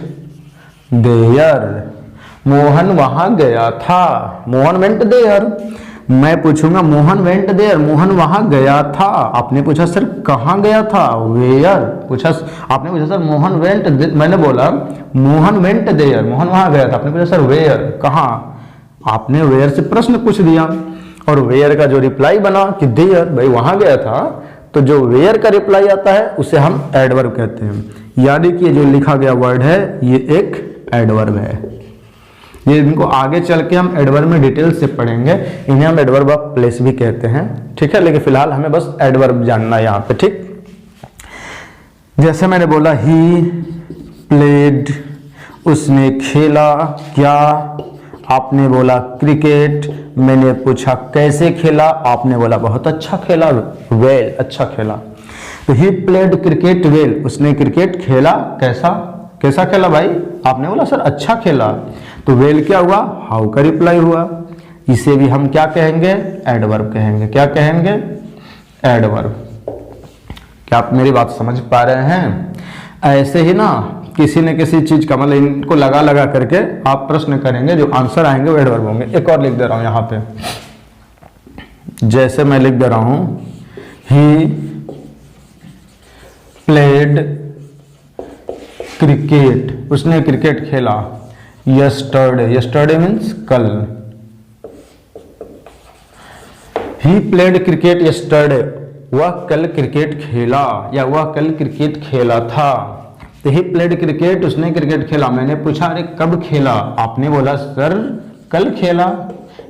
देयर, मोहन वहां गया था, मोहन वेंट देयर। मैं पूछूंगा मोहन वेंट देयर, मोहन वहां गया था। आपने पूछा सर कहां गया था, वेयर पूछा, आपने पूछा सर मोहन वेंट, मैंने बोला मोहन वेंट देयर, मोहन वहां गया था। आपने पूछा सर वेयर, कहां, आपने वेयर से प्रश्न पूछ दिया और वेयर का जो रिप्लाई बना कि देयर, भाई वहां गया था, तो जो वेयर का रिप्लाई आता है उसे हम एडवर्ब कहते हैं। यानी कि जो लिखा गया वर्ड है ये एक एडवर्ब है। ये इनको आगे चल के हम एडवर्ब में डिटेल से पढ़ेंगे, इन्हें हम एडवर्ब ऑफ प्लेस भी कहते हैं, ठीक है। लेकिन फिलहाल हमें बस एडवर्ब जानना है यहाँ पे, ठीक। जैसे मैंने बोला ही प्लेड, उसने खेला, क्या, आपने बोला क्रिकेट, मैंने पूछा कैसे खेला, आपने बोला बहुत अच्छा खेला, वेल, अच्छा खेला। तो ही प्लेड क्रिकेट वेल, उसने क्रिकेट खेला कैसा, कैसा खेला भाई, आपने बोला सर अच्छा खेला। तो वेल क्या हुआ, हाउ का रिप्लाई हुआ। इसे भी हम क्या कहेंगे, एडवर्ब कहेंगे। क्या कहेंगे, एडवर्ब। क्या आप मेरी बात समझ पा रहे हैं? ऐसे ही ना किसी न किसी चीज का, मतलब इनको लगा लगा करके आप प्रश्न करेंगे, जो आंसर आएंगे वो एडवर्ब होंगे। एक और लिख दे रहा हूं यहां पे, जैसे मैं लिख दे रहा हूं ही प्लेड क्रिकेट, उसने क्रिकेट खेला। यस्टरडे, यस्टरडे मीन्स कल। ही प्लेड क्रिकेट यस्टरडे, वह कल क्रिकेट खेला या वह कल क्रिकेट खेला था। तो ही प्लेड क्रिकेट, उसने क्रिकेट खेला। मैंने पूछा अरे कब खेला, आपने बोला सर कल खेला।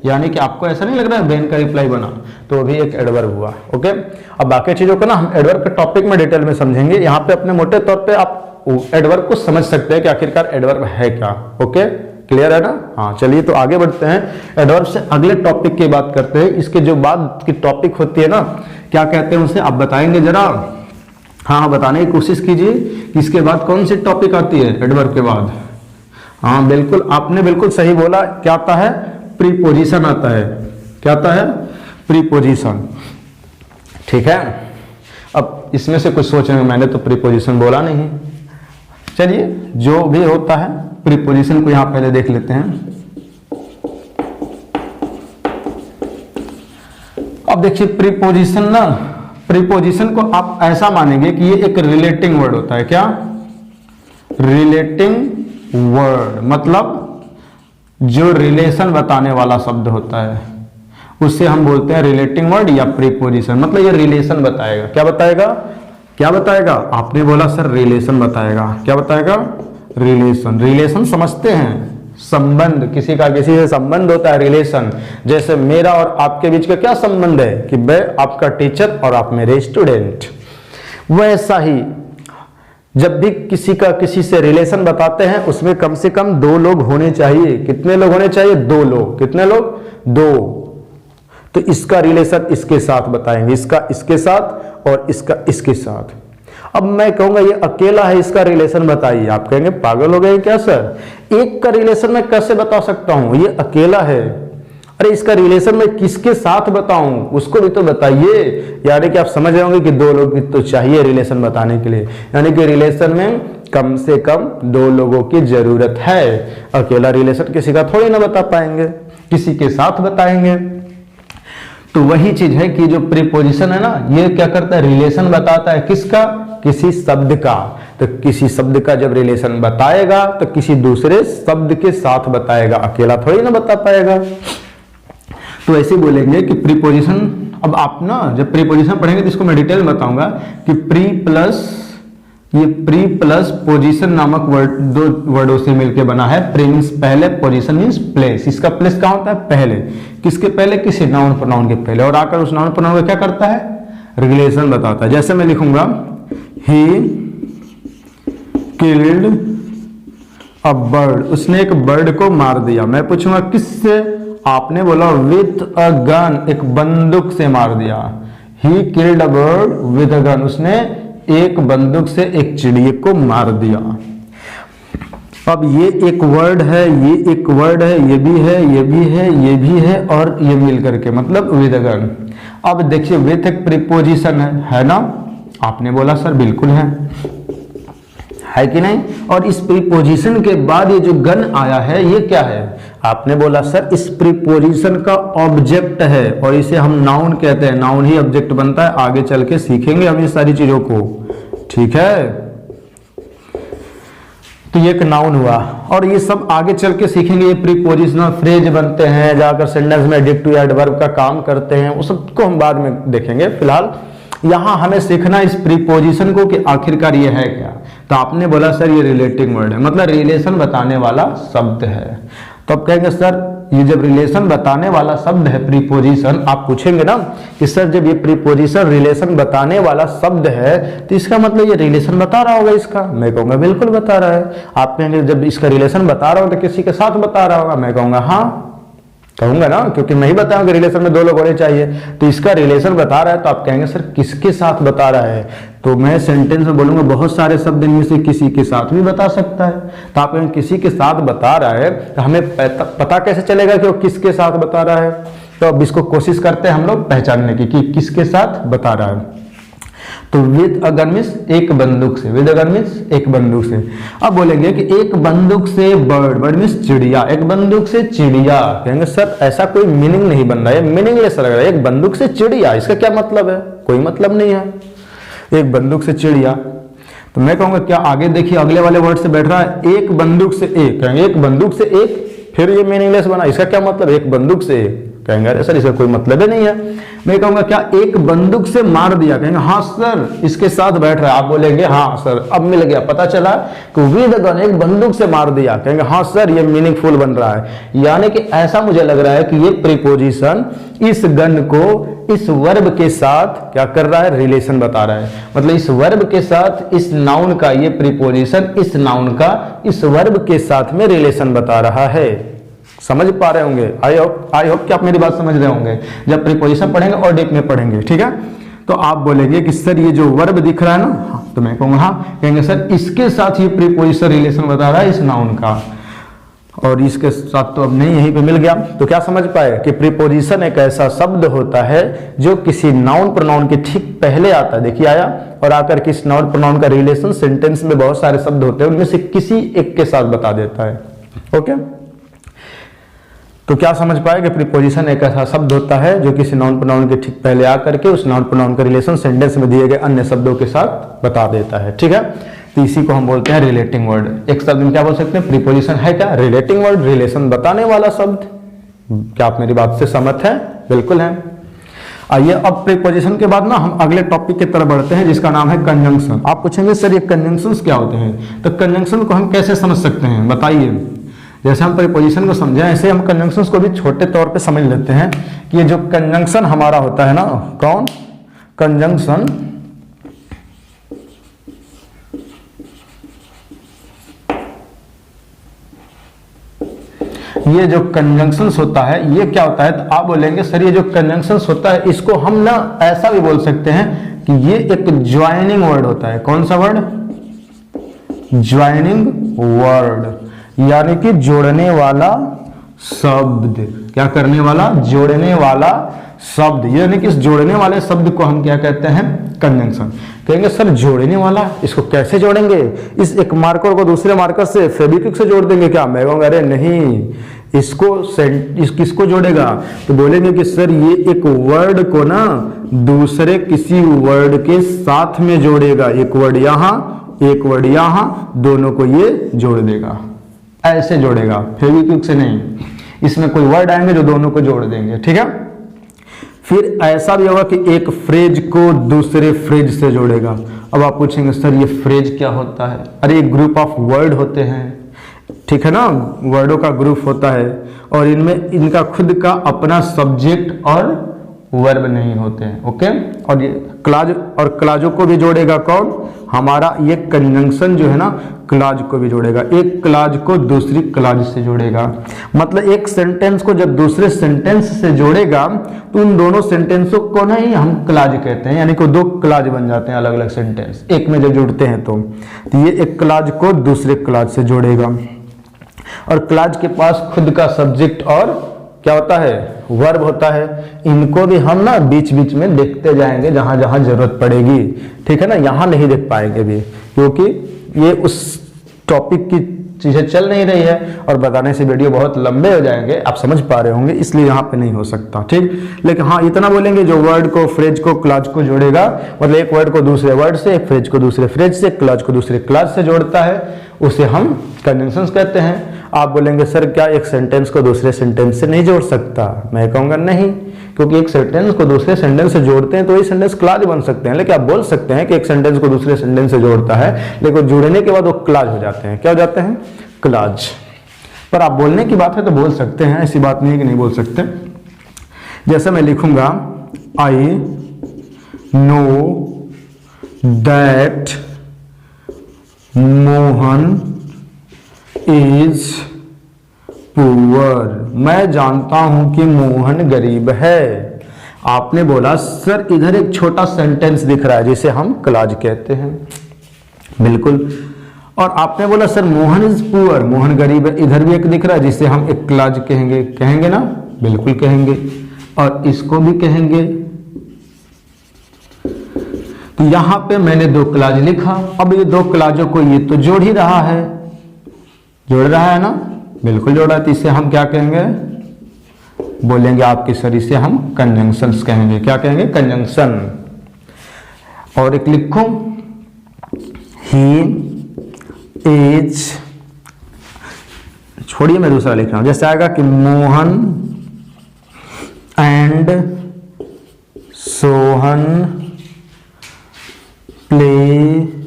यानी कि आपको ऐसा नहीं लग रहा है वेन का रिप्लाई बना, तो वो भी एक एडवर्ब हुआ। ओके, अब बाकी चीजों को ना हम एडवर्ब के टॉपिक में डिटेल में समझेंगे। यहाँ पे अपने मोटे तौर पे आप एडवर्ब को समझ सकते हैं कि आखिरकार एडवर्ब है क्या। ओके, क्लियर है ना? हाँ, चलिए तो आगे बढ़ते हैं। एडवर्ब से अगले टॉपिक की बात करते हैं। इसके जो बाद की टॉपिक होती है ना, क्या कहते हैं उसे, आप बताएंगे जरा? हाँ, बताने की कोशिश कीजिए। इसके बाद कौन सी टॉपिक आती है एडवर्ब के बाद? हाँ बिल्कुल, आपने बिल्कुल सही बोला। क्या आता है? प्रीपोजिशन आता है। क्या आता है? प्रीपोजिशन। ठीक है, अब इसमें से कुछ सोचेंगे मैंने तो प्रीपोजिशन बोला नहीं। चलिए, जो भी होता है प्रीपोजिशन को यहां पहले देख लेते हैं। अब देखिए प्रीपोजिशन ना, प्रीपोजिशन को आप ऐसा मानेंगे कि ये एक रिलेटिंग वर्ड होता है। क्या? रिलेटिंग वर्ड, मतलब जो रिलेशन बताने वाला शब्द होता है उससे हम बोलते हैं रिलेटिंग वर्ड या प्रीपोजिशन। मतलब ये रिलेशन बताएगा। क्या बताएगा? क्या बताएगा? आपने बोला सर रिलेशन बताएगा। क्या बताएगा? रिलेशन। रिलेशन समझते हैं, संबंध, किसी का किसी से संबंध होता है, रिलेशन। जैसे मेरा और आपके बीच का क्या संबंध है कि मैं आपका टीचर और आप मेरे स्टूडेंट। वैसा ही जब भी किसी का किसी से रिलेशन बताते हैं उसमें कम से कम 2 लोग होने चाहिए। कितने लोग होने चाहिए? 2 लोग। कितने लोग? 2। तो इसका रिलेशन इसके साथ बताएंगे, इसका इसके साथ और इसका इसके साथ। अब मैं कहूंगा ये अकेला है, इसका रिलेशन बताइए। आप कहेंगे पागल हो गए क्या सर, एक का रिलेशन मैं कैसे बता सकता हूं, ये अकेला है। अरे इसका रिलेशन मैं किसके साथ बताऊं, उसको भी तो बताइए। यानी कि आप समझ रहे होंगे कि 2 लोग तो चाहिए रिलेशन बताने के लिए। यानी कि रिलेशन में कम से कम 2 लोगों की जरूरत है। अकेला रिलेशन किसी का थोड़ी ना बता पाएंगे, किसी के साथ बताएंगे। तो वही चीज है कि जो प्रीपोजिशन है ना, ये क्या करता है? रिलेशन बताता है। किसका? किसी शब्द का। तो किसी शब्द का जब रिलेशन बताएगा तो किसी दूसरे शब्द के साथ बताएगा, अकेला थोड़ी ना बता पाएगा। तो ऐसे बोलेंगे कि प्रीपोजिशन, अब आप ना जब प्रीपोजिशन पढ़ेंगे तो इसको मैं डिटेल में बताऊंगा कि प्री प्लस पोजीशन नामक वर्ड 2 वर्डों से मिलकर बना है। प्री मीन्स पहले, पोजीशन मीन्स प्लेस। इसका प्लेस कहां होता है? पहले। किसके पहले? किसी नाउन प्रोनाउन के पहले। और आकर उस नाउन प्रोनाउन को क्या करता है? रिलेशन बताता है। जैसे मैं लिखूंगा ही किल्ड अ बर्ड, उसने एक बर्ड को मार दिया। मैं पूछूंगा किससे? आपने बोला विथ अ गन, एक बंदूक से मार दिया। He killed a bird with a gun, उसने एक बंदूक से एक चिड़िए को मार दिया। अब ये एक वर्ड है, ये एक वर्ड है, ये भी है, ये भी है, ये भी है और ये मिल करके मतलब विद अ गन। अब देखिए विथ एक प्रीपोजिशन है ना? आपने बोला सर बिल्कुल है कि नहीं? और इस प्रीपोजिशन के बाद ये जो गन आया है ये क्या है? आपने बोला सर इस प्रीपोजिशन का ऑब्जेक्ट है और इसे हम नाउन कहते हैं। नाउन ही ऑब्जेक्ट बनता है। आगे चल के सीखेंगे हम ये सारी चीजों को, ठीक है? तो ये एक नाउन हुआ और ये सब आगे चल के सीखेंगे। ये प्रीपोजिशनल फ्रेज बनते हैं, जाकर सेंटेंस में एडजेक्टिव एडवर्ब का काम करते हैं, वो सबको हम बाद में देखेंगे। फिलहाल यहां हमें सीखना इस प्रीपोजिशन को कि आखिरकार ये है क्या। तो आपने बोला सर ये रिलेटिंग वर्ड है, मतलब रिलेशन बताने वाला शब्द है। तो आप कहेंगे सर ये जब रिलेशन बताने वाला शब्द है प्रीपोजिशन, आप पूछेंगे ना कि सर जब ये प्रीपोजिशन रिलेशन बताने वाला शब्द है तो इसका मतलब ये रिलेशन बता रहा होगा इसका। मैं कहूंगा बिल्कुल बता रहा है। आप कहेंगे जब इसका रिलेशन बता रहा हो तो किसी के साथ बता रहा होगा। मैं कहूंगा हाँ, कहूंगा ना, क्योंकि मैं ही बताऊंगा रिलेशन में 2 लोग होने चाहिए। तो इसका रिलेशन बता रहा है तो आप कहेंगे सर किसके साथ बता रहा है? तो मैं सेंटेंस में बोलूंगा बहुत सारे शब्द इनमें से किसी के साथ भी बता सकता है। तो आप कहेंगे किसी के साथ बता रहा है तो हमें पता कैसे चलेगा कि वो किसके साथ बता रहा है? तो अब इसको कोशिश करते हैं हम लोग पहचानने की कि किसके साथ बता रहा है। तो विद अ गन मींस एक बंदूक से, विद अ गन मींस एक बंदूक से। अब बोलेंगे कि एक बंदूक से बर्ड, बर्ड मींस चिड़िया, एक बंदूक से चिड़िया। कहेंगे सर ऐसा कोई मीनिंग नहीं बन रहा है, मीनिंगलेस लग रहा है। एक बंदूक से चिड़िया, इसका क्या मतलब है? कोई मतलब नहीं है। एक बंदूक से चिड़िया, तो मैं कहूंगा क्या आगे देखिए अगले वाले वर्ड से बैठ रहा है एक बंदूक से एक। कहेंगे एक बंदूक से एक, फिर ये मीनिंगलेस बना, इसका क्या मतलब? एक बंदूक से एक। कहेंगे अरे सर इसका कोई मतलब ही नहीं है। मैं कहूंगा क्या एक बंदूक से मार दिया? कहेंगे हाँ सर इसके साथ बैठ रहा है। आप बोलेंगे हाँ सर अब मिल गया, पता चला कि विद गन एक बंदूक से मार दिया। कहेंगे हाँ सर ये मीनिंगफुल बन रहा है। यानी कि ऐसा मुझे लग रहा है कि ये प्रीपोजिशन इस गन को इस वर्ब के साथ क्या कर रहा है? रिलेशन बता रहा है। मतलब इस वर्ब के साथ इस नाउन का, ये प्रीपोजिशन इस नाउन का इस वर्ब के साथ में रिलेशन बता रहा है। समझ पा रहे होंगे? आई होप कि आप मेरी बात समझ रहे होंगे जब प्रीपोजिशन पढ़ेंगे और डीप में पढ़ेंगे, ठीक है? तो आप बोलेंगे कि सर ये जो वर्ब दिख रहा है ना, तो मैं कहूंगा हाँ। कहेंगे सर इसके साथ ये प्रीपोजिशन रिलेशन बता रहा है इस नाउन का। और इसके साथ तो अब नहीं, यहीं पे मिल गया। तो क्या समझ पाए कि प्रीपोजिशन एक ऐसा शब्द होता है जो किसी नाउन प्रोनाउन के ठीक पहले आता है। देखिए आया, और आकर किस नाउन प्रोनाउन का रिलेशन सेंटेंस में बहुत सारे शब्द होते हैं, उनमें से किसी एक के साथ बता देता है। ओके, तो क्या समझ पाए कि प्रीपोजिशन एक ऐसा शब्द होता है जो किसी नाउन प्रोनाउन के ठीक पहले आकर के उस नाउन प्रोनाउन का रिलेशन सेंटेंस में दिए गए अन्य शब्दों के साथ बता देता है। ठीक है, तो इसी को हम बोलते हैं रिलेटिंग वर्ड। एक शब्द में क्या बोल सकते हैं, प्रीपोजिशन है क्या, रिलेटिंग वर्ड, रिलेशन बताने वाला शब्द। क्या आप मेरी बात से सहमत हैं? बिल्कुल है। आइए अब प्रीपोजिशन के बाद ना हम अगले टॉपिक की तरफ बढ़ते हैं जिसका नाम है कंजंक्शन। आप पूछेंगे सर ये कंजंक्शंस क्या होते हैं, तो कंजंक्शन को हम कैसे समझ सकते हैं बताइए। जैसे हम प्रीपोजिशन को समझे ऐसे हम कंजंक्शंस को भी छोटे तौर पे समझ लेते हैं कि ये जो कंजंक्शन हमारा होता है ना, कौन, कंजंक्शन, ये जो कंजंक्शंस होता है ये क्या होता है, तो आप बोलेंगे सर ये जो कंजंक्शंस होता है इसको हम ना ऐसा भी बोल सकते हैं कि ये एक ज्वाइनिंग वर्ड होता है। कौन सा वर्ड, ज्वाइनिंग वर्ड, यानी कि जोड़ने वाला शब्द। क्या करने वाला, जोड़ने वाला शब्द, यानी कि इस जोड़ने वाले शब्द को हम क्या कहते हैं, कंजंक्शन। कहेंगे सर जोड़ने वाला, इसको कैसे जोड़ेंगे, इस एक मार्कर को दूसरे मार्कर से फेविक्विक से जोड़ देंगे क्या? मैं कहूँगा अरे नहीं, किसको जोड़ेगा, तो बोलेंगे कि सर ये एक वर्ड को ना दूसरे किसी वर्ड के साथ में जोड़ेगा। एक वर्ड यहाँ, एक वर्ड यहाँ, दोनों को ये जोड़ देगा, ऐसे जोड़ेगा, फेविक्विक से नहीं। इसमें कोई वर्ड आएंगे जो दोनों को जोड़ देंगे। ठीक है, फिर ऐसा भी होगा कि एक फ्रेज को दूसरे फ्रेज से जोड़ेगा। अब आप पूछेंगे सर ये फ्रेज क्या होता है, अरे एक ग्रुप ऑफ वर्ड होते हैं, ठीक है ना, वर्डों का ग्रुप होता है और इनमें इनका खुद का अपना सब्जेक्ट और वर्ब नहीं होते हैं। ओके, और ये क्लाज और क्लाजों को भी जोड़ेगा कौन, हमारा ये कंजंक्शन जो है ना क्लाज को भी जोड़ेगा। एक क्लाज को दूसरी क्लाज से जोड़ेगा, मतलब एक सेंटेंस को जब दूसरे सेंटेंस से जोड़ेगा तो उन दोनों सेंटेंसों को ना ही हम क्लाज कहते हैं, यानी कि दो क्लाज बन जाते हैं अलग अलग सेंटेंस एक में जब जुड़ते हैं तो ये एक क्लाज को दूसरे क्लाज से जोड़ेगा। और क्लाज के पास खुद का सब्जेक्ट और क्या होता है, वर्ब होता है। इनको भी हम ना बीच बीच में देखते जाएंगे जहां जहां जरूरत पड़ेगी। ठीक है ना, यहां नहीं देख पाएंगे भी क्योंकि ये उस टॉपिक की चीजें चल नहीं रही है और बताने से वीडियो बहुत लंबे हो जाएंगे, आप समझ पा रहे होंगे, इसलिए यहाँ पे नहीं हो सकता। ठीक, लेकिन हाँ इतना बोलेंगे जो वर्ड को, फ्रेज को, क्लाज को जोड़ेगा, मतलब एक वर्ड को दूसरे वर्ड से, एक फ्रेज को दूसरे फ्रेज से, क्लाज को दूसरे क्लाज से जोड़ता है, उसे हम कंजंक्शंस कहते हैं। आप बोलेंगे सर क्या एक सेंटेंस को दूसरे सेंटेंस से नहीं जोड़ सकता, मैं कहूँगा नहीं, क्योंकि एक सेंटेंस को दूसरे सेंटेंस से जोड़ते हैं तो वही सेंटेंस क्लाज बन सकते हैं। लेकिन आप बोल सकते हैं कि एक सेंटेंस को दूसरे सेंटेंस से जोड़ता है, लेकिन जोड़ने के बाद वो क्लाज हो जाते हैं। क्या हो जाते हैं, क्लाज। पर आप बोलने की बात है तो बोल सकते हैं, ऐसी बात नहीं है कि नहीं बोल सकते। जैसे मैं लिखूंगा I know that Mohan is poor, मैं जानता हूं कि मोहन गरीब है। आपने बोला सर इधर एक छोटा सेंटेंस दिख रहा है जिसे हम क्लाज कहते हैं, बिल्कुल। और आपने बोला sir Mohan is poor, Mohan गरीब है, इधर भी एक दिख रहा है जिसे हम एक क्लाज कहेंगे, कहेंगे ना, बिल्कुल कहेंगे। और इसको भी कहेंगे। तो यहां पे मैंने दो क्लाज लिखा, अब ये दो क्लाजों को ये तो जोड़ ही रहा है, जोड़ रहा है ना, बिल्कुल जोड़ रहा है, तो इसे हम क्या कहेंगे, बोलेंगे आपके सर इसे हम कंजंक्शंस कहेंगे। क्या कहेंगे, कंजंक्शन। और एक लिखूं, ही इज, छोड़िए मैं दूसरा लिख रहा हूं, जैसे आएगा कि Mohan and Sohan play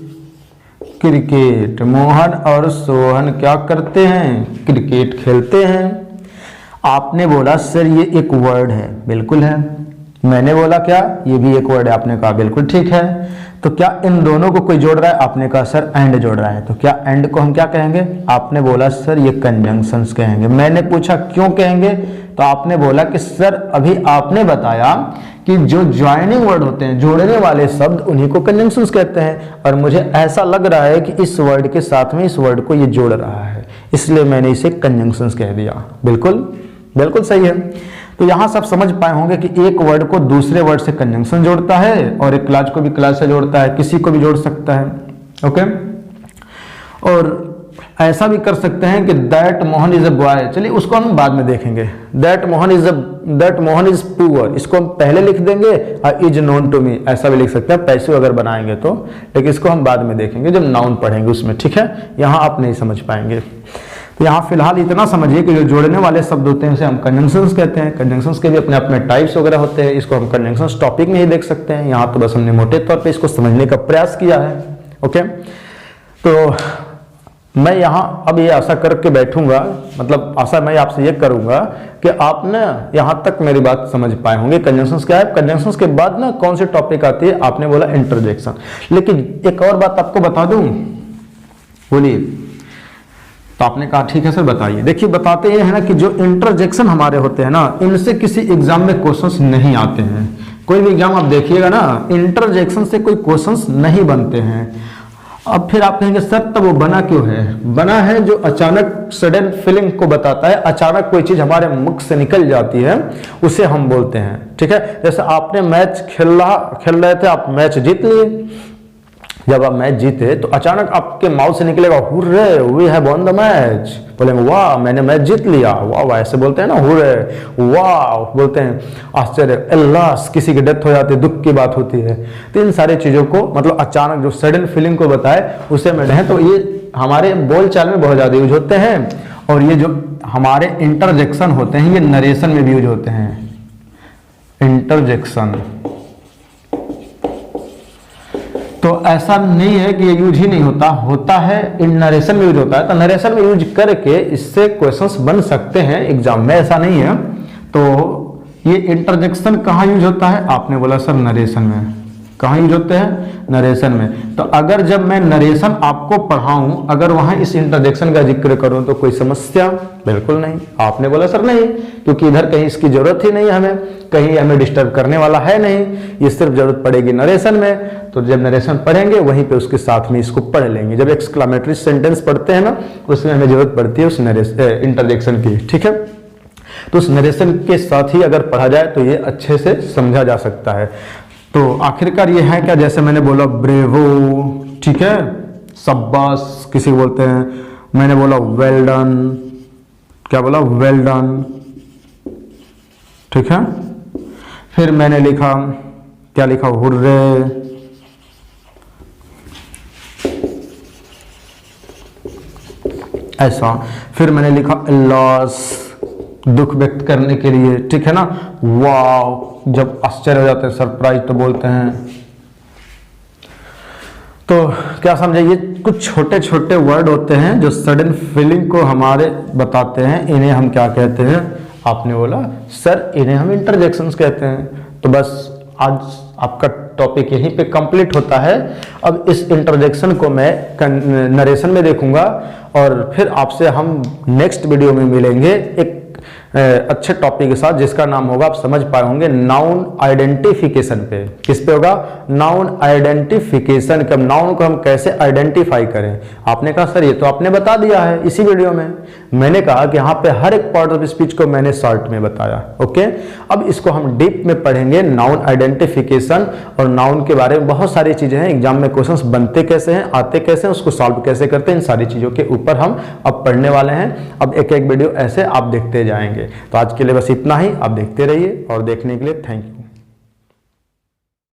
cricket, Mohan और सोहन क्या करते हैं, क्रिकेट खेलते हैं। आपने बोला सर ये एक वर्ड है, बिल्कुल है। मैंने बोला क्या, ये भी एक वर्ड है, आपने कहा बिल्कुल ठीक है। तो क्या इन दोनों को कोई जोड़ रहा है? आपने कहा सर एंड जोड़ रहा है। तो क्या एंड को हम क्या कहेंगे? आपने बोला सर ये कंजंक्शंस कहेंगे। मैंने पूछा क्यों कहेंगे? तो आपने बोला कि सर अभी आपने बताया कि जो ज्वाइनिंग वर्ड होते हैं, जोड़ने वाले शब्द, उन्हीं को कंजंक्शंस कहते हैं, और मुझे ऐसा लग रहा है कि इस वर्ड के साथ में इस वर्ड को ये जोड़ रहा है, इसलिए मैंने इसे कंजंक्शंस कह दिया। बिल्कुल बिल्कुल सही है। तो यहां सब समझ पाए होंगे कि एक वर्ड को दूसरे वर्ड से कंजंक्शन जोड़ता है, और एक क्लास को भी क्लास से जोड़ता है, किसी को भी जोड़ सकता है। ओके, और ऐसा भी कर सकते हैं कि that Mohan is a boy, चलिए उसको हम बाद में देखेंगे। दैट मोहन इज पुअर, इसको हम पहले लिख देंगे, और इज नोन टू मी ऐसा भी लिख सकते हैं, पैसे अगर बनाएंगे तो, लेकिन इसको हम बाद में देखेंगे जब नाउन पढ़ेंगे उसमें, ठीक है। यहाँ आप नहीं समझ पाएंगे। तो यहाँ फिलहाल इतना समझिए कि जो जोड़ने वाले शब्द होते हैं उसे हम कंजंक्शंस कहते हैं। कंजंक्शंस के भी अपने अपने टाइप्स वगैरह होते हैं, इसको हम कंजंक्शंस टॉपिक में ही देख सकते हैं। यहाँ तो बस हमने मोटे तौर पे इसको समझने का प्रयास किया है। ओके, तो मैं यहाँ अब ये आशा करके बैठूंगा, मतलब आशा मैं आपसे ये करूंगा कि आप ना यहाँ तक मेरी बात समझ पाए होंगे। कंजंक्शंस क्या है, कंजंक्शंस के बाद ना कौन सी टॉपिक आती है, आपने बोला इंटरजेक्शन। लेकिन एक और बात आपको बता दूं, बोलिए। तो आपने कहा ठीक है सर बताइए। देखिए बताते ये है ना कि जो इंटरजेक्शन हमारे होते हैं ना, इनसे किसी एग्जाम में क्वेश्चंस नहीं आते हैं। कोई भी एग्जाम आप देखिएगा ना, इंटरजेक्शन से कोई क्वेश्चंस नहीं बनते हैं। अब फिर आप कहेंगे सर तब वो बना क्यों है? बना है जो अचानक सडन फीलिंग को बताता है, अचानक कोई चीज हमारे मुख से निकल जाती है, उसे हम बोलते हैं। ठीक है, जैसे आपने मैच खेल रहे थे, आप मैच जीत लिए। जब आप मैच जीते तो अचानक आपके माउथ से निकलेगा hooray we have won the match, बोलेंगे वाह मैंने मैच जीत लिया, वाह वाह ऐसे बोलते हैं ना, हुर्रे वाह बोलते हैं, आश्चर्य, अल्लाह किसी की डेथ हो जाती है, दुख की बात होती है। तो इन सारी चीजों को मतलब अचानक जो सडन फीलिंग को बताए उसे में रहें, तो ये हमारे बोलचाल में बहुत ज्यादा यूज होते हैं। और ये जो हमारे इंटरजेक्शन होते हैं ये नरेशन में भी यूज होते हैं। इंटरजेक्शन तो ऐसा नहीं है कि ये यूज ही नहीं होता, होता है, इन नरेशन में यूज होता है। तो नरेशन में यूज करके इससे क्वेश्चंस बन सकते हैं एग्जाम में, ऐसा नहीं है। तो ये इंटरजेक्शन कहाँ यूज होता है? आपने बोला सर नरेशन में। कहाँ यूज होते हैं? नरेशन में। तो अगर जब मैं नरेशन आपको पढ़ाऊं, अगर वहां इस इंटरजेक्शन का जिक्र करूं तो कोई समस्या? बिल्कुल नहीं। आपने बोला सर नहीं, क्योंकि इधर कहीं इसकी जरूरत ही नहीं, हमें कहीं हमें डिस्टर्ब करने वाला है नहीं, ये सिर्फ जरूरत पड़ेगी नरेशन में। तो जब नरेशन पढ़ेंगे वहीं पे उसके साथ में इसको पढ़ लेंगे। जब एक्सक्लेमेटरी सेंटेंस पढ़ते हैं ना, उसमें हमें जरूरत पड़ती है उस इंटरजेक्शन की। ठीक है, तो उस नरेशन के साथ ही अगर पढ़ा जाए तो ये अच्छे से समझा जा सकता है। तो आखिरकार ये है क्या, जैसे मैंने बोला ब्रेवो, ठीक है, शाबाश किसी को बोलते हैं, मैंने बोला वेल डन, क्या बोला? वेल डन, ठीक है। फिर मैंने लिखा, क्या लिखा? हुर्रे, ऐसा। फिर मैंने लिखा अल्लास, दुख व्यक्त करने के लिए, ठीक है ना। वाव, जब आश्चर्य हो जाते हैं, सरप्राइज तो बोलते हैं। तो क्या समझे, ये कुछ छोटे छोटे वर्ड होते हैं जो सडन फीलिंग को हमारे बताते हैं, इन्हें हम क्या कहते हैं? आपने बोला सर इन्हें हम इंटरजेक्शंस कहते हैं। तो बस आज आपका टॉपिक यहीं पे कंप्लीट होता है। अब इस इंटरजेक्शन को मैं नरेशन में देखूंगा, और फिर आपसे हम नेक्स्ट वीडियो में मिलेंगे एक अच्छे टॉपिक के साथ, जिसका नाम होगा, आप समझ पाए होंगे, नाउन आइडेंटिफिकेशन पे। किस पे होगा? Noun identification. कब नाउन को हम कैसे आइडेंटिफाई करें? आपने कहा सर ये तो आपने बता दिया है इसी वीडियो में। मैंने कहा कि यहाँ पे हर एक पार्ट ऑफ स्पीच को मैंने शॉर्ट में बताया। ओके, अब इसको हम डीप में पढ़ेंगे, नाउन आइडेंटिफिकेशन। और नाउन के बारे में बहुत सारी चीजें हैं, एग्जाम में क्वेश्चंस बनते कैसे हैं, आते कैसे हैं, उसको सॉल्व कैसे करते हैं, इन सारी चीजों के ऊपर हम अब पढ़ने वाले हैं। अब एक एक वीडियो ऐसे आप देखते जाएंगे। तो आज के लिए बस इतना ही, आप देखते रहिए, और देखने के लिए थैंक यू।